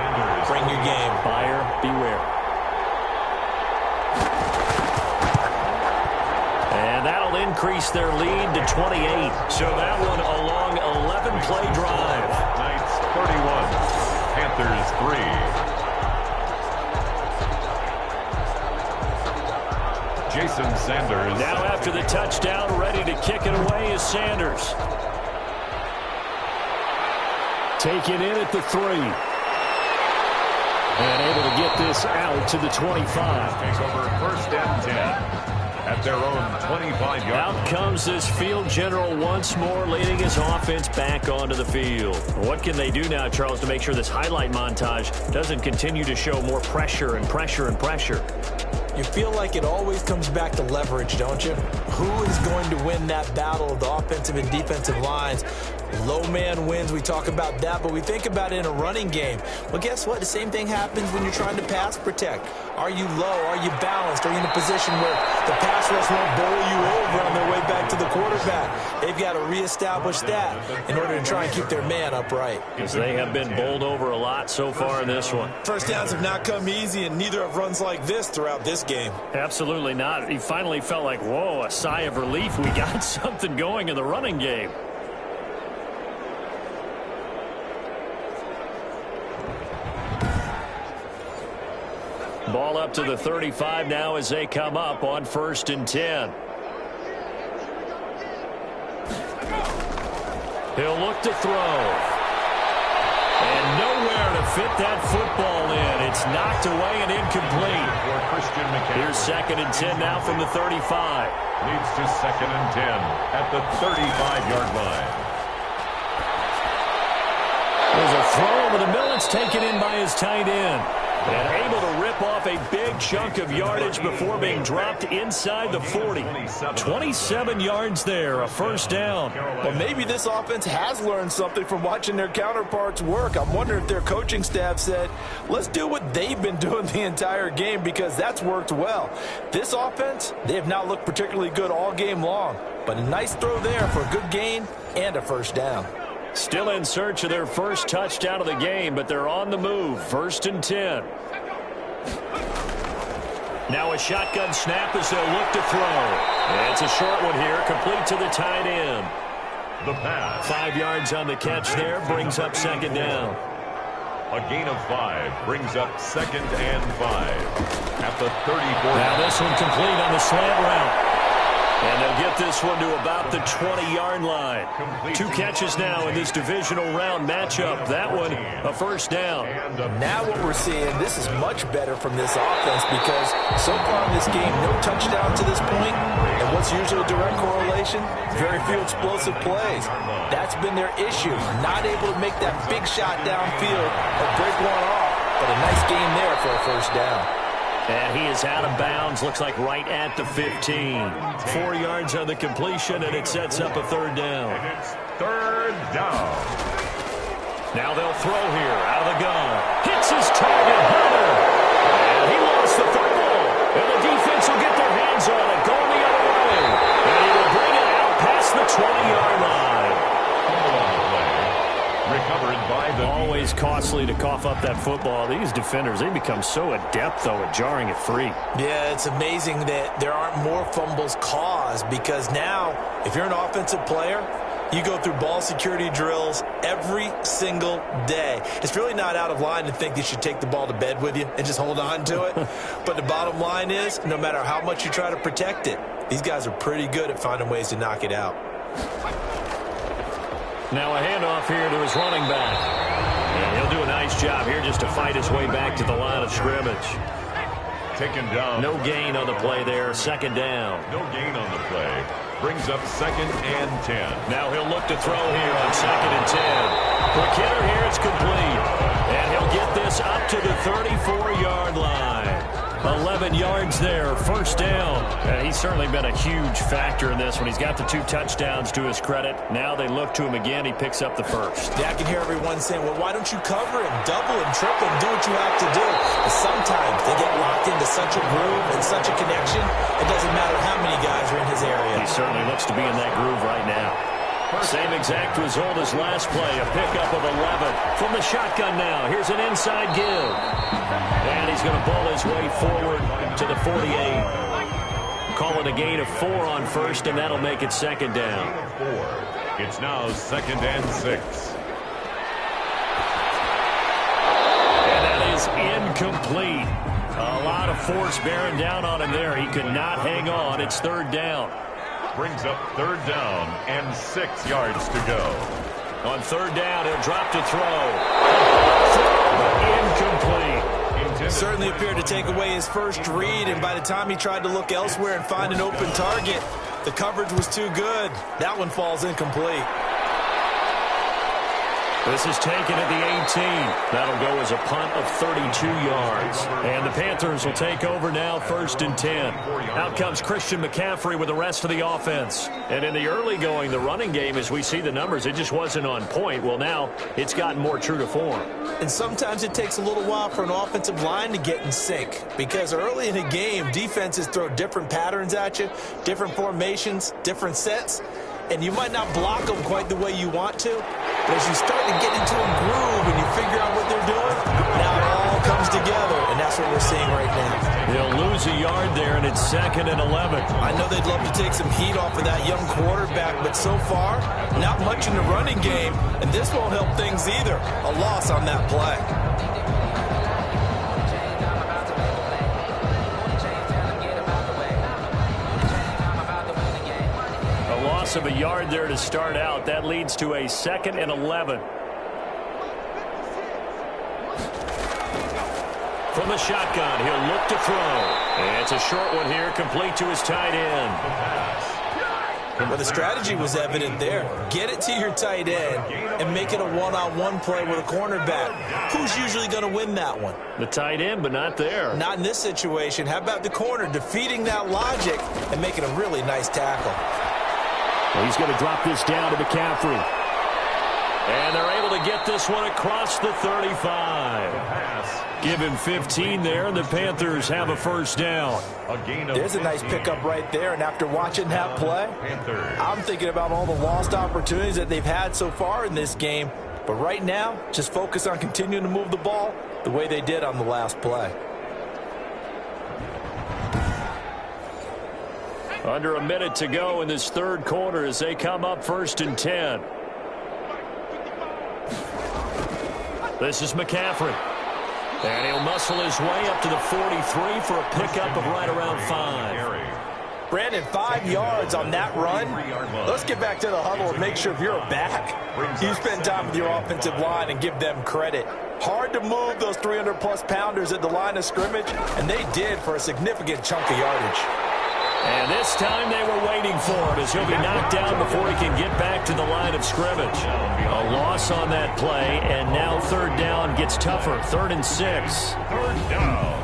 bring your game. Buyer beware. And that'll increase their lead to 28. So that one along 11 11-play drive. Knights 31, Panthers 3. Jason Sanders. Now after the touchdown, ready to kick it away is Sanders. Taken in at the 3. And able to get this out to the 25. Take over 1st and 10. At their own 25-yard. Out comes this field general once more, leading his offense back onto the field. What can they do now, Charles, to make sure this highlight montage doesn't continue to show more pressure and pressure and pressure? You feel like it always comes back to leverage, don't you? Who is going to win that battle of the offensive and defensive lines? Low man wins. We talk about that, but we think about it in a running game. Well, guess what? The same thing happens when you're trying to pass protect. Are you low? Are you balanced? Are you in a position where the pass rush won't bowl you over on their way back to the quarterback? They've got to reestablish that in order to try and keep their man upright. Because they have been bowled over a lot so far in this one. First downs have not come easy, and neither have runs like this throughout this game. Absolutely not. He finally felt like, whoa, a sigh of relief. We got something going in the running game. Ball up to the 35 now as they come up on 1st and 10. He'll look to throw. And nowhere to fit that football in. It's knocked away and incomplete. Here's 2nd and 10 now from the 35. Leads to 2nd and 10 at the 35-yard line. There's a throw over the middle. It's taken in by his tight end. And able to rip off a big chunk of yardage before being dropped inside the 40. 27 yards there, a 1st down. Well, maybe this offense has learned something from watching their counterparts work. I'm wondering if their coaching staff said, let's do what they've been doing the entire game, because that's worked well. This offense, they have not looked particularly good all game long. But a nice throw there for a good gain and a 1st down. Still in search of their first touchdown of the game, but they're on the move. 1st and 10. Now a shotgun snap as they'll look to throw. It's a short one here, complete to the tight end. The pass. 5 yards on the catch there, brings up 2nd down. A gain of 5 brings up 2nd and 5 at the 34. Now this one complete on the slant route. And they'll get this one to about the 20-yard line. 2 catches now in this divisional round matchup. That one, a 1st down. Now what we're seeing, this is much better from this offense, because so far in this game, no touchdown to this point. And what's usually a direct correlation? Very few explosive plays. That's been their issue. Not able to make that big shot downfield or break one off. But a nice game there for a 1st down. And he is out of bounds, looks like right at the 15. 4 yards on the completion, and it sets up a 3rd down. And it's 3rd down. Now they'll throw here, out of the gun. Hits his target, Hunter. And he lost the football. And the defense will get their hands on it, going the other way. And he will bring it out past the 20-yard line. Recovered by the... Always costly to cough up that football. These defenders, they become so adept, though, at jarring it free. Yeah, it's amazing that there aren't more fumbles caused, because now, if you're an offensive player, you go through ball security drills every single day. It's really not out of line to think you should take the ball to bed with you and just hold on to it. But the bottom line is, no matter how much you try to protect it, these guys are pretty good at finding ways to knock it out. Now a handoff here to his running back. And he'll do a nice job here just to fight his way back to the line of scrimmage. Taken down. No gain on the play there. 2nd down. No gain on the play. Brings up 2nd and 10. Now he'll look to throw here on 2nd and 10. For Kidder here, it's complete. And he'll get this up to the 34-yard line. 11 yards there, 1st down. And he's certainly been a huge factor in this one. He's got the 2 touchdowns to his credit. Now they look to him again. He picks up the 1st. Yeah, I can hear everyone saying, well, why don't you cover him, double him, triple him, do what you have to do. But sometimes they get locked into such a groove and such a connection, it doesn't matter how many guys are in his area. He certainly looks to be in that groove right now. Same exact result as last play, a pickup of 11. From the shotgun now, here's an inside give. And he's going to ball his way forward to the 48. Call it a gain of 4 on first, and that'll make it second down. 4. It's now 2nd and 6. And that is incomplete. A lot of force bearing down on him there. He could not hang on. It's 3rd down. Brings up 3rd down and 6 yards to go. On 3rd down, he'll drop to throw. Incomplete. Certainly appeared to take away his first read, and by the time he tried to look elsewhere and find an open target, the coverage was too good. That one falls incomplete. This is taken at the 18. That'll go as a punt of 32 yards. And the Panthers will take over now, 1st and 10. Out comes Christian McCaffrey with the rest of the offense. And in the early going, the running game, as we see the numbers, it just wasn't on point. Well, now it's gotten more true to form. And sometimes it takes a little while for an offensive line to get in sync, because early in a game, defenses throw different patterns at you, different formations, different sets, and you might not block them quite the way you want to. But as you start to get into a groove and you figure out what they're doing, now it all comes together, and that's what we're seeing right now. They'll lose a yard there, and it's 2nd and 11. I know they'd love to take some heat off of that young quarterback, but so far, not much in the running game, and this won't help things either. A loss on that play. Of a yard there to start out. That leads to a 2nd and 11. From the shotgun, he'll look to throw. And it's a short one here, complete to his tight end. Well, the strategy was evident there. Get it to your tight end and make it a one-on-one play with a cornerback. Who's usually going to win that one? The tight end, but not there. Not in this situation. How about the corner defeating that logic and making a really nice tackle? He's going to drop this down to McCaffrey. And they're able to get this one across the 35. Give him 15 there, and the Panthers have a 1st down. There's a nice pickup right there, and after watching that play, I'm thinking about all the lost opportunities that they've had so far in this game. But right now, just focus on continuing to move the ball the way they did on the last play. Under a minute to go in this 3rd quarter as they come up 1st and 10. This is McCaffrey. And he'll muscle his way up to the 43 for a pickup of right around 5. Brandon, 5 yards on that run. Let's get back to the huddle and make sure if you're back, you spend time with your offensive line and give them credit. Hard to move those 300-plus pounders at the line of scrimmage, and they did for a significant chunk of yardage. And this time they were waiting for him as he'll be knocked down before he can get back to the line of scrimmage. A loss on that play, and now 3rd down gets tougher. 3rd and 6. 3rd down.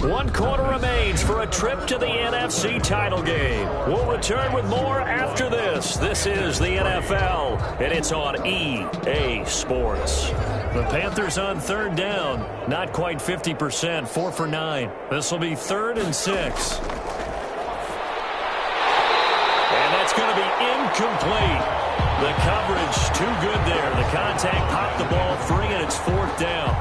One quarter remains for a trip to the NFC title game. We'll return with more after this. This is the NFL, and it's on EA Sports. The Panthers on 3rd down. Not quite 50%, 4 for 9. This will be 3rd and 6. And that's going to be incomplete. The coverage too good there. The contact popped the ball free, and it's 4th down.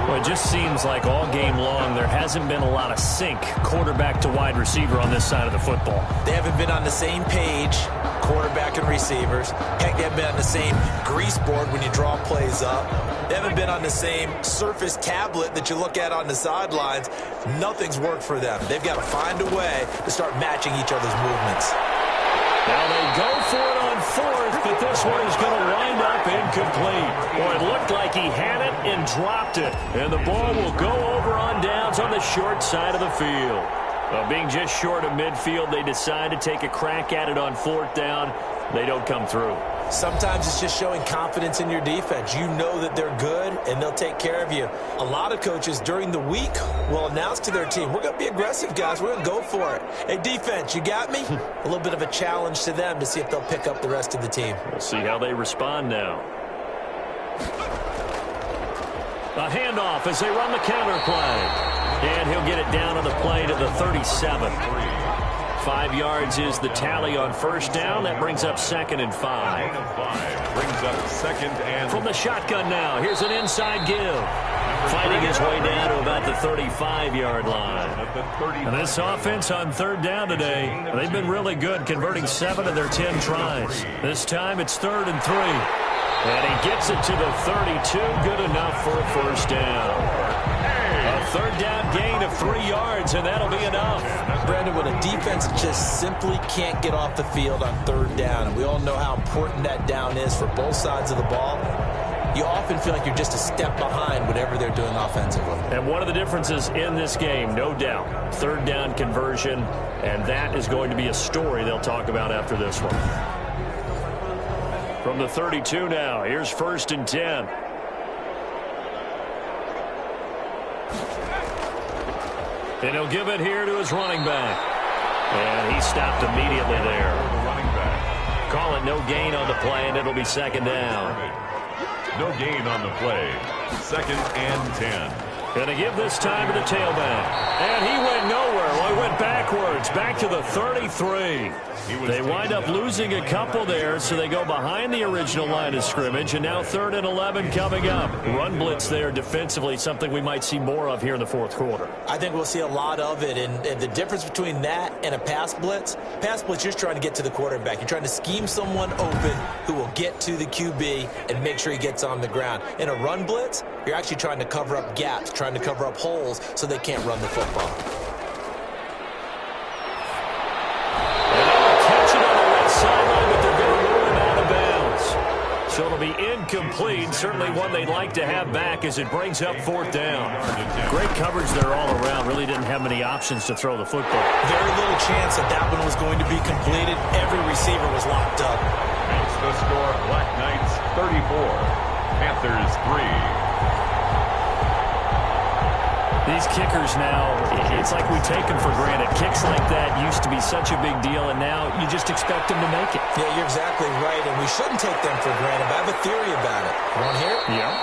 Well, it just seems like all game long there hasn't been a lot of sync quarterback to wide receiver on this side of the football. They haven't been on the same page, quarterback and receivers. Heck, they haven't been on the same grease board when you draw plays up. They haven't been on the same Surface tablet that you look at on the sidelines. Nothing's worked for them. They've got to find a way to start matching each other's movements. Now they go for it on 4th, but this one is going to wind up incomplete. Well, it looked like he had it and dropped it. And the ball will go over on downs on the short side of the field. Well, being just short of midfield, they decide to take a crack at it on 4th down. They don't come through. Sometimes it's just showing confidence in your defense. You know that they're good, and they'll take care of you. A lot of coaches during the week will announce to their team, we're going to be aggressive, guys. We're going to go for it. Hey, defense, you got me? A little bit of a challenge to them to see if they'll pick up the rest of the team. We'll see how they respond now. A handoff as they run the counter play. And he'll get it down on the play to the 37. 5 yards is the tally on first down. That brings up 2nd and 5. Brings up 2nd and... From the shotgun now, here's an inside give. Fighting his way down to about the 35-yard line. And this offense on 3rd down today, they've been really good, converting 7 of their 10 tries. This time it's 3rd and 3. And he gets it to the 32, good enough for a first down. A 3rd down gain of 3 yards, and that'll be enough. Brandon, when a defense just simply can't get off the field on 3rd down, and we all know how important that down is for both sides of the ball, you often feel like you're just a step behind whatever they're doing offensively. And one of the differences in this game, no doubt, 3rd down conversion, and that is going to be a story they'll talk about after this one. From the 32 now, here's 1st and 10. And he'll give it here to his running back. And he stopped immediately there. Call it no gain on the play, and it'll be 2nd down. No gain on the play. 2nd and 10. Going to give this time to the tailback. And he went nowhere. Well, he went backwards, back to the 33. They wind up losing a couple there, so they go behind the original line of scrimmage, and now 3rd and 11 coming up. Run blitz there defensively, something we might see more of here in the 4th quarter. I think we'll see a lot of it, and the difference between that and a pass blitz, you're just trying to get to the quarterback. You're trying to scheme someone open who will get to the QB and make sure he gets on the ground. In a run blitz, you're actually trying to cover up gaps, trying to cover up holes so they can't run the football. So it'll be incomplete. Certainly one they'd like to have back as it brings up 4th down. Great coverage there all around. Really didn't have many options to throw the football. Very little chance that that one was going to be completed. Every receiver was locked up. It's the score, Black Knights 34, Panthers 3. These kickers now, it's like we take them for granted. Kicks like that used to be such a big deal, and now you just expect them to make it. Yeah, you're exactly right, and we shouldn't take them for granted. But I have a theory about it. You want to hear it? Yeah.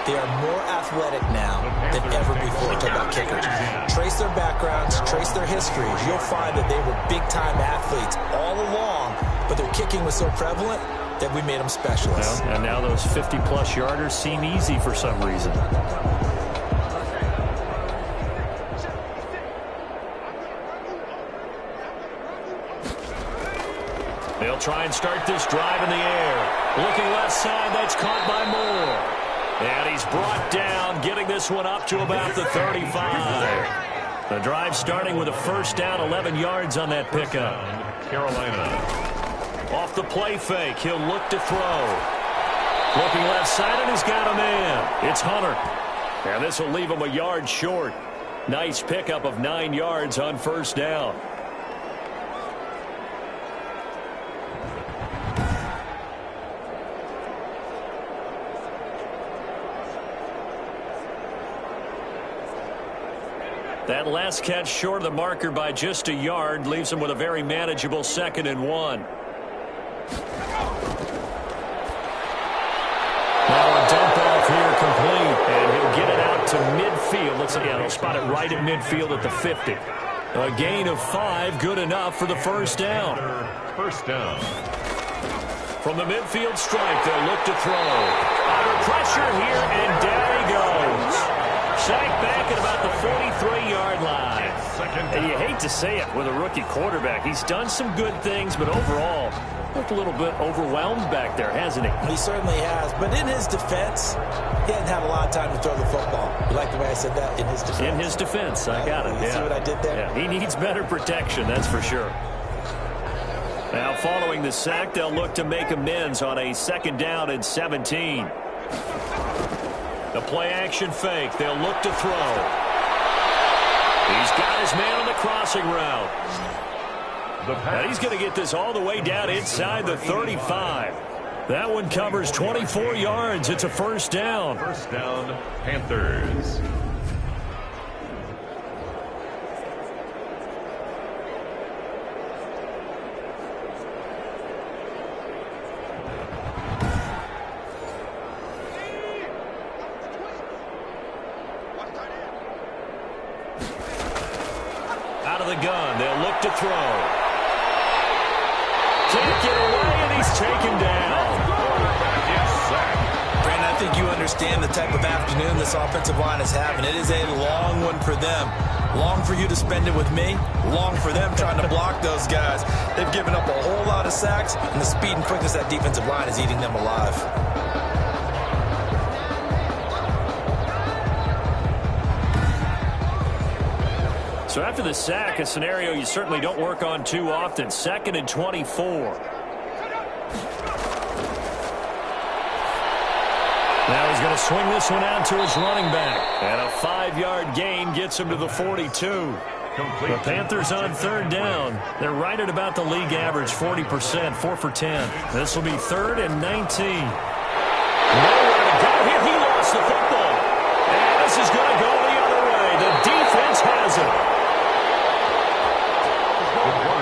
They are more athletic now than ever before. Talk about kickers. Trace their backgrounds, trace their histories. You'll find that they were big-time athletes all along, but their kicking was so prevalent that we made them specialists. Well, and now those 50-plus yarders seem easy for some reason. They'll try and start this drive in the air. Looking left side, that's caught by Moore. And he's brought down, getting this one up to about the 35. The drive starting with a first down, 11 yards on that pickup. Carolina. Off the play fake, he'll look to throw. Looking left side, and he's got a man. It's Hunter. And this will leave him a yard short. Nice pickup of 9 yards on first down. That last catch short of the marker by just a yard leaves him with a very manageable 2nd and 1. Now a dump off here complete, and he'll get it out to midfield. Looks like he'll spot it right at midfield at the 50. A gain of 5, good enough for the first down. First down. From the midfield stripe, they'll look to throw. Under pressure here, and down he goes. Sacked back at about the 43-yard line. And you hate to say it with a rookie quarterback. He's done some good things, but overall, looked a little bit overwhelmed back there, hasn't he? He certainly has. But in his defense, he hadn't had a lot of time to throw the football. You like the way I said that? In his defense. In his defense. I got it. You see what I did there? Yeah, he needs better protection, that's for sure. Now, following the sack, they'll look to make amends on a 2nd down and 17. The play-action fake. They'll look to throw. He's got his man on the crossing route. And he's going to get this all the way down inside the 35. That one covers 24 yards. It's a first down. First down, Panthers. gun. They'll look to throw. Can't get away, and he's taken down. Quarterback is sacked. Brandon, I think you understand the type of afternoon this offensive line is having. It is a long one for them. Long for you to spend it with me. Long for them trying to block those guys. They've given up a whole lot of sacks, and the speed and quickness of that defensive line is eating them alive. So after the sack, a scenario you certainly don't work on too often. 2nd and 24. Now he's going to swing this one out to his running back. And a 5-yard gain gets him to the 42. The Panthers on 3rd down. They're right at about the league average, 40%, 4 for 10. This will be 3rd and 19. Nowhere to go here. He lost the football. And this is going to go the other way. The defense has it.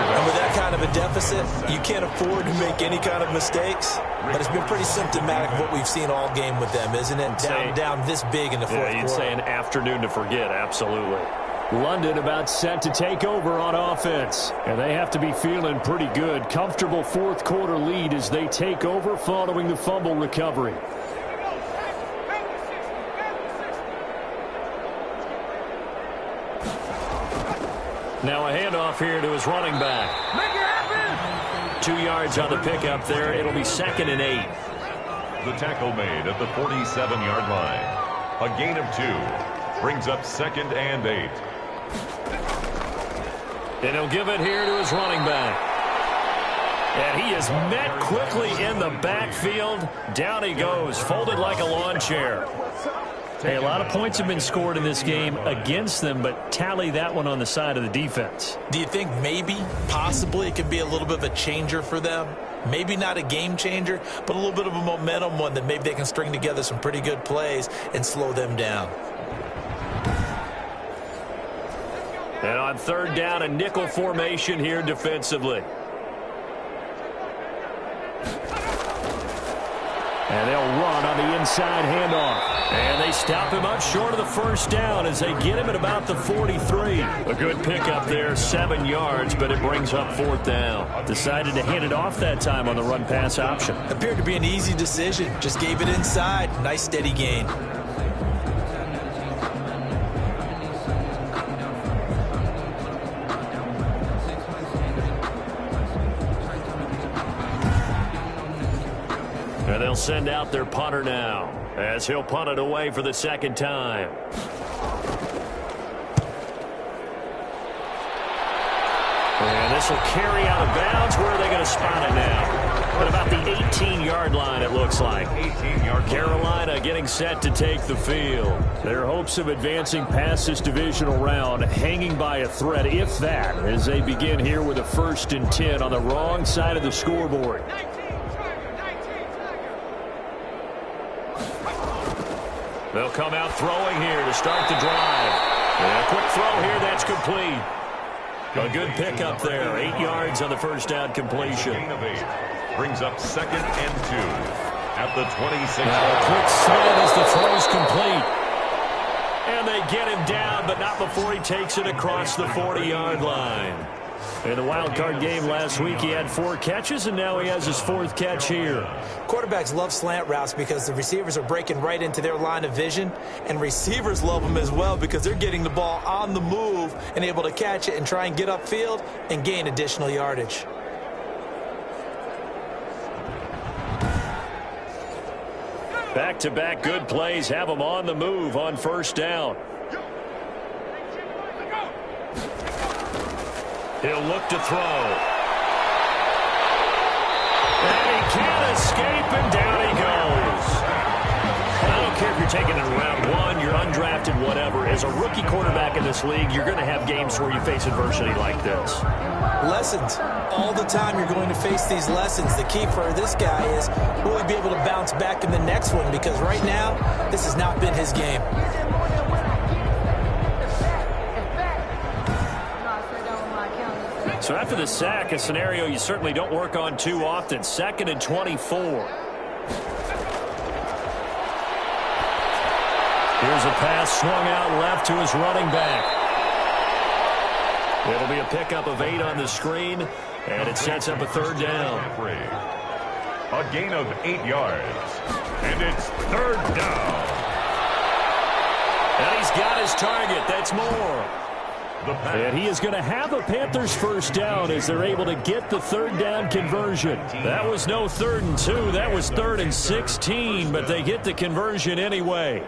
And with that kind of a deficit, you can't afford to make any kind of mistakes. But it's been pretty symptomatic of what we've seen all game with them, isn't it? Down this big in the fourth quarter. You'd say an afternoon to forget, absolutely. London about set to take over on offense. And they have to be feeling pretty good. Comfortable fourth quarter lead as they take over following the fumble recovery. Now a handoff here to his running back. Make it happen! 2 yards on the pickup there. It'll be 2nd and 8. The tackle made at the 47-yard line. A gain of 2 brings up 2nd and 8. And he'll give it here to his running back. And he is met quickly in the backfield. Down he goes, folded like a lawn chair. Hey, a lot of points have been scored in this game against them, but tally that one on the side of the defense. Do you think maybe, possibly, it could be a little bit of a changer for them? Maybe not a game changer, but a little bit of a momentum one that maybe they can string together some pretty good plays and slow them down. And on 3rd down, a nickel formation here defensively. And they'll run on the inside handoff. And they stop him up short of the 1st down as they get him at about the 43. A good pickup there, 7 yards, but it brings up 4th down. Decided to hand it off that time on the run-pass option. Appeared to be an easy decision. Just gave it inside. Nice steady gain. And they'll send out their punter now as he'll punt it away for the 2nd time. And this will carry out of bounds. Where are they going to spot it now? At about the 18-yard line, it looks like. 18-yard Carolina getting set to take the field. Their hopes of advancing past this divisional round hanging by a thread, if that, as they begin here with a 1st and 10 on the wrong side of the scoreboard. They'll come out throwing here to start the drive. And a quick throw here, that's complete. A good pickup there. 8 yards on the 1st down completion. Gain of 8 brings up 2nd and 2 at the 26. Now a quick slant as the throw's complete. And they get him down, but not before he takes it across the 40-yard line. In the wild card game last week, he had 4 catches, and now he has his 4th catch here. Quarterbacks love slant routes because the receivers are breaking right into their line of vision, and receivers love them as well because they're getting the ball on the move and able to catch it and try and get upfield and gain additional yardage. Back-to-back good plays have them on the move on 1st down. He'll look to throw. And he can't escape, and down he goes. And I don't care if you're taking it in round 1, you're undrafted, whatever. As a rookie quarterback in this league, you're going to have games where you face adversity like this. Lessons. All the time you're going to face these lessons. The key for this guy is, will he be able to bounce back in the next one? Because right now, this has not been his game. So after the sack, a scenario you certainly don't work on too often. 2nd and 24. Here's a pass swung out left to his running back. It'll be a pickup of 8 on the screen, and it sets up a third down. A gain of 8 yards, and it's third down. And he's got his target. That's more. And he is going to have a Panthers first down as they're able to get the third down conversion. That was no 3rd and 2. That was 3rd and 16, but they get the conversion anyway.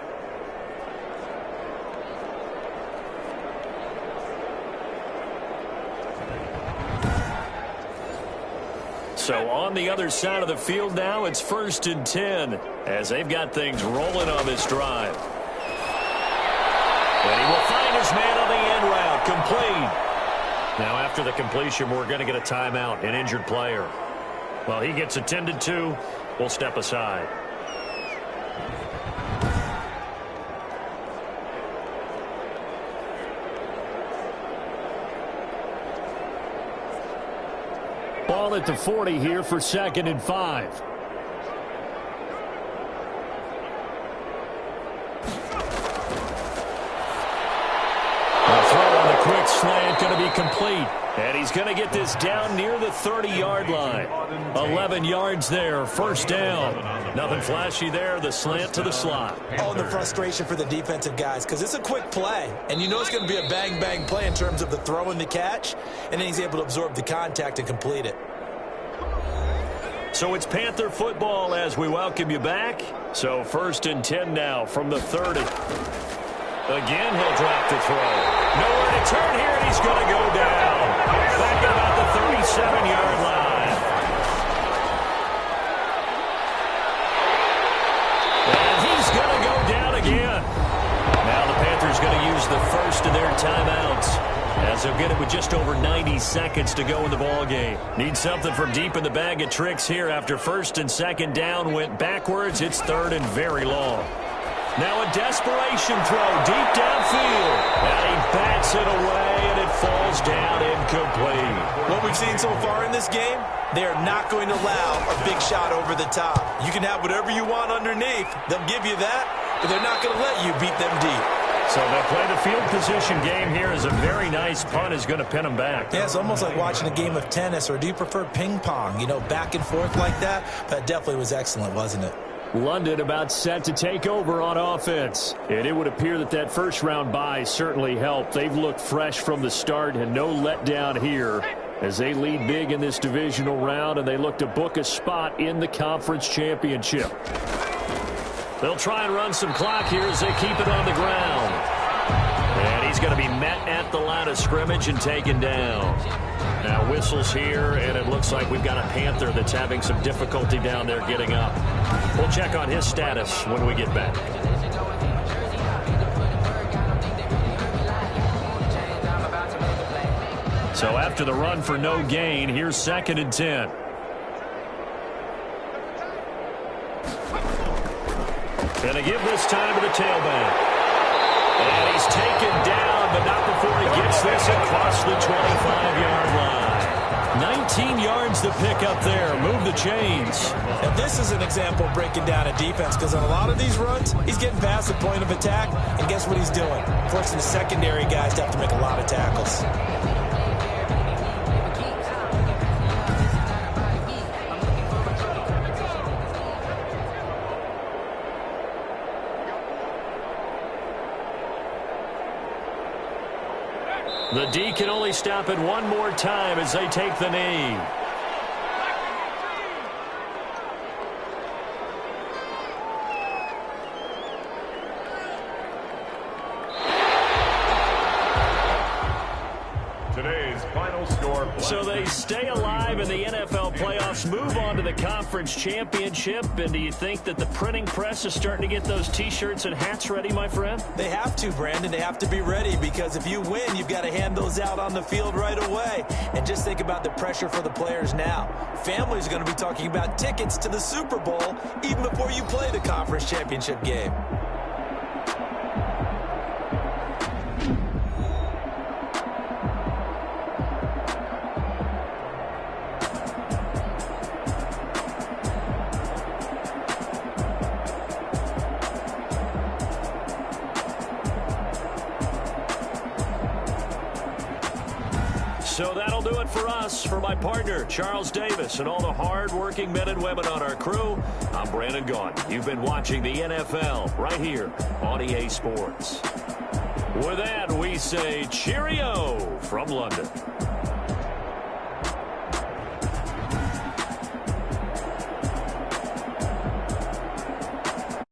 So on the other side of the field now, it's 1st and 10 as they've got things rolling on this drive. And he will find his man on the end route, complete. Now after the completion, we're going to get a timeout, an injured player. Well, he gets attended to. We'll step aside. Ball at the 40 here for 2nd and 5. Quick slant going to be complete. And he's going to get this down near the 30-yard line. 11 yards there, first down. Nothing flashy there, the slant to the slot. Oh, and the frustration for the defensive guys, because it's a quick play. And you know it's going to be a bang-bang play in terms of the throw and the catch. And then he's able to absorb the contact and complete it. So it's Panther football as we welcome you back. So 1st and 10 now from the 30. Again, he'll drop the throw. Nowhere to turn here, and he's going to go down. Back at about the 37-yard line. And he's going to go down again. Now the Panthers going to use the first of their timeouts, as they'll get it with just over 90 seconds to go in the ballgame. Need something from deep in the bag of tricks here after 1st and 2nd down went backwards. It's 3rd and very long. Now a desperation throw deep downfield. And he bats it away, and it falls down incomplete. What we've seen so far in this game, they are not going to allow a big shot over the top. You can have whatever you want underneath. They'll give you that, but they're not going to let you beat them deep. So they'll play the field position game here as a very nice punt is going to pin them back. Yeah, it's almost like watching a game of tennis, or do you prefer ping pong? You know, back and forth like that? That definitely was excellent, wasn't it? London about set to take over on offense. And it would appear that that first-round bye certainly helped. They've looked fresh from the start and no letdown here as they lead big in this divisional round, and they look to book a spot in the conference championship. They'll try and run some clock here as they keep it on the ground. And he's going to be met at the line of scrimmage and taken down. Now whistles here, and it looks like we've got a Panther that's having some difficulty down there getting up. We'll check on his status when we get back. So after the run for no gain, here's 2nd and 10. Gonna give this time to the tailback. And he's taken down, but not before he gets this across the 25-yard line. 19 yards to pick up there. Move the chains. And this is an example of breaking down a defense, because on a lot of these runs, he's getting past the point of attack, and guess what he's doing? Forcing the secondary guys to have to make a lot of tackles. The D can only stop it one more time as they take the knee. Today's final score. So they stay alive in the NFL playoffs, move on to the conference championship. And do you think that the printing press is starting to get those T-shirts and hats ready, my friend? They have to, Brandon. They have to be ready, because if you win, you've got to hand those out on the field right away. And just think about the pressure for the players now. Families are going to be talking about tickets to the Super Bowl even before you play the conference championship game. So that'll do it for us. For my partner, Charles Davis, and all the hard-working men and women on our crew, I'm Brandon Gaudin. You've been watching the NFL right here on EA Sports. With that, we say cheerio from London.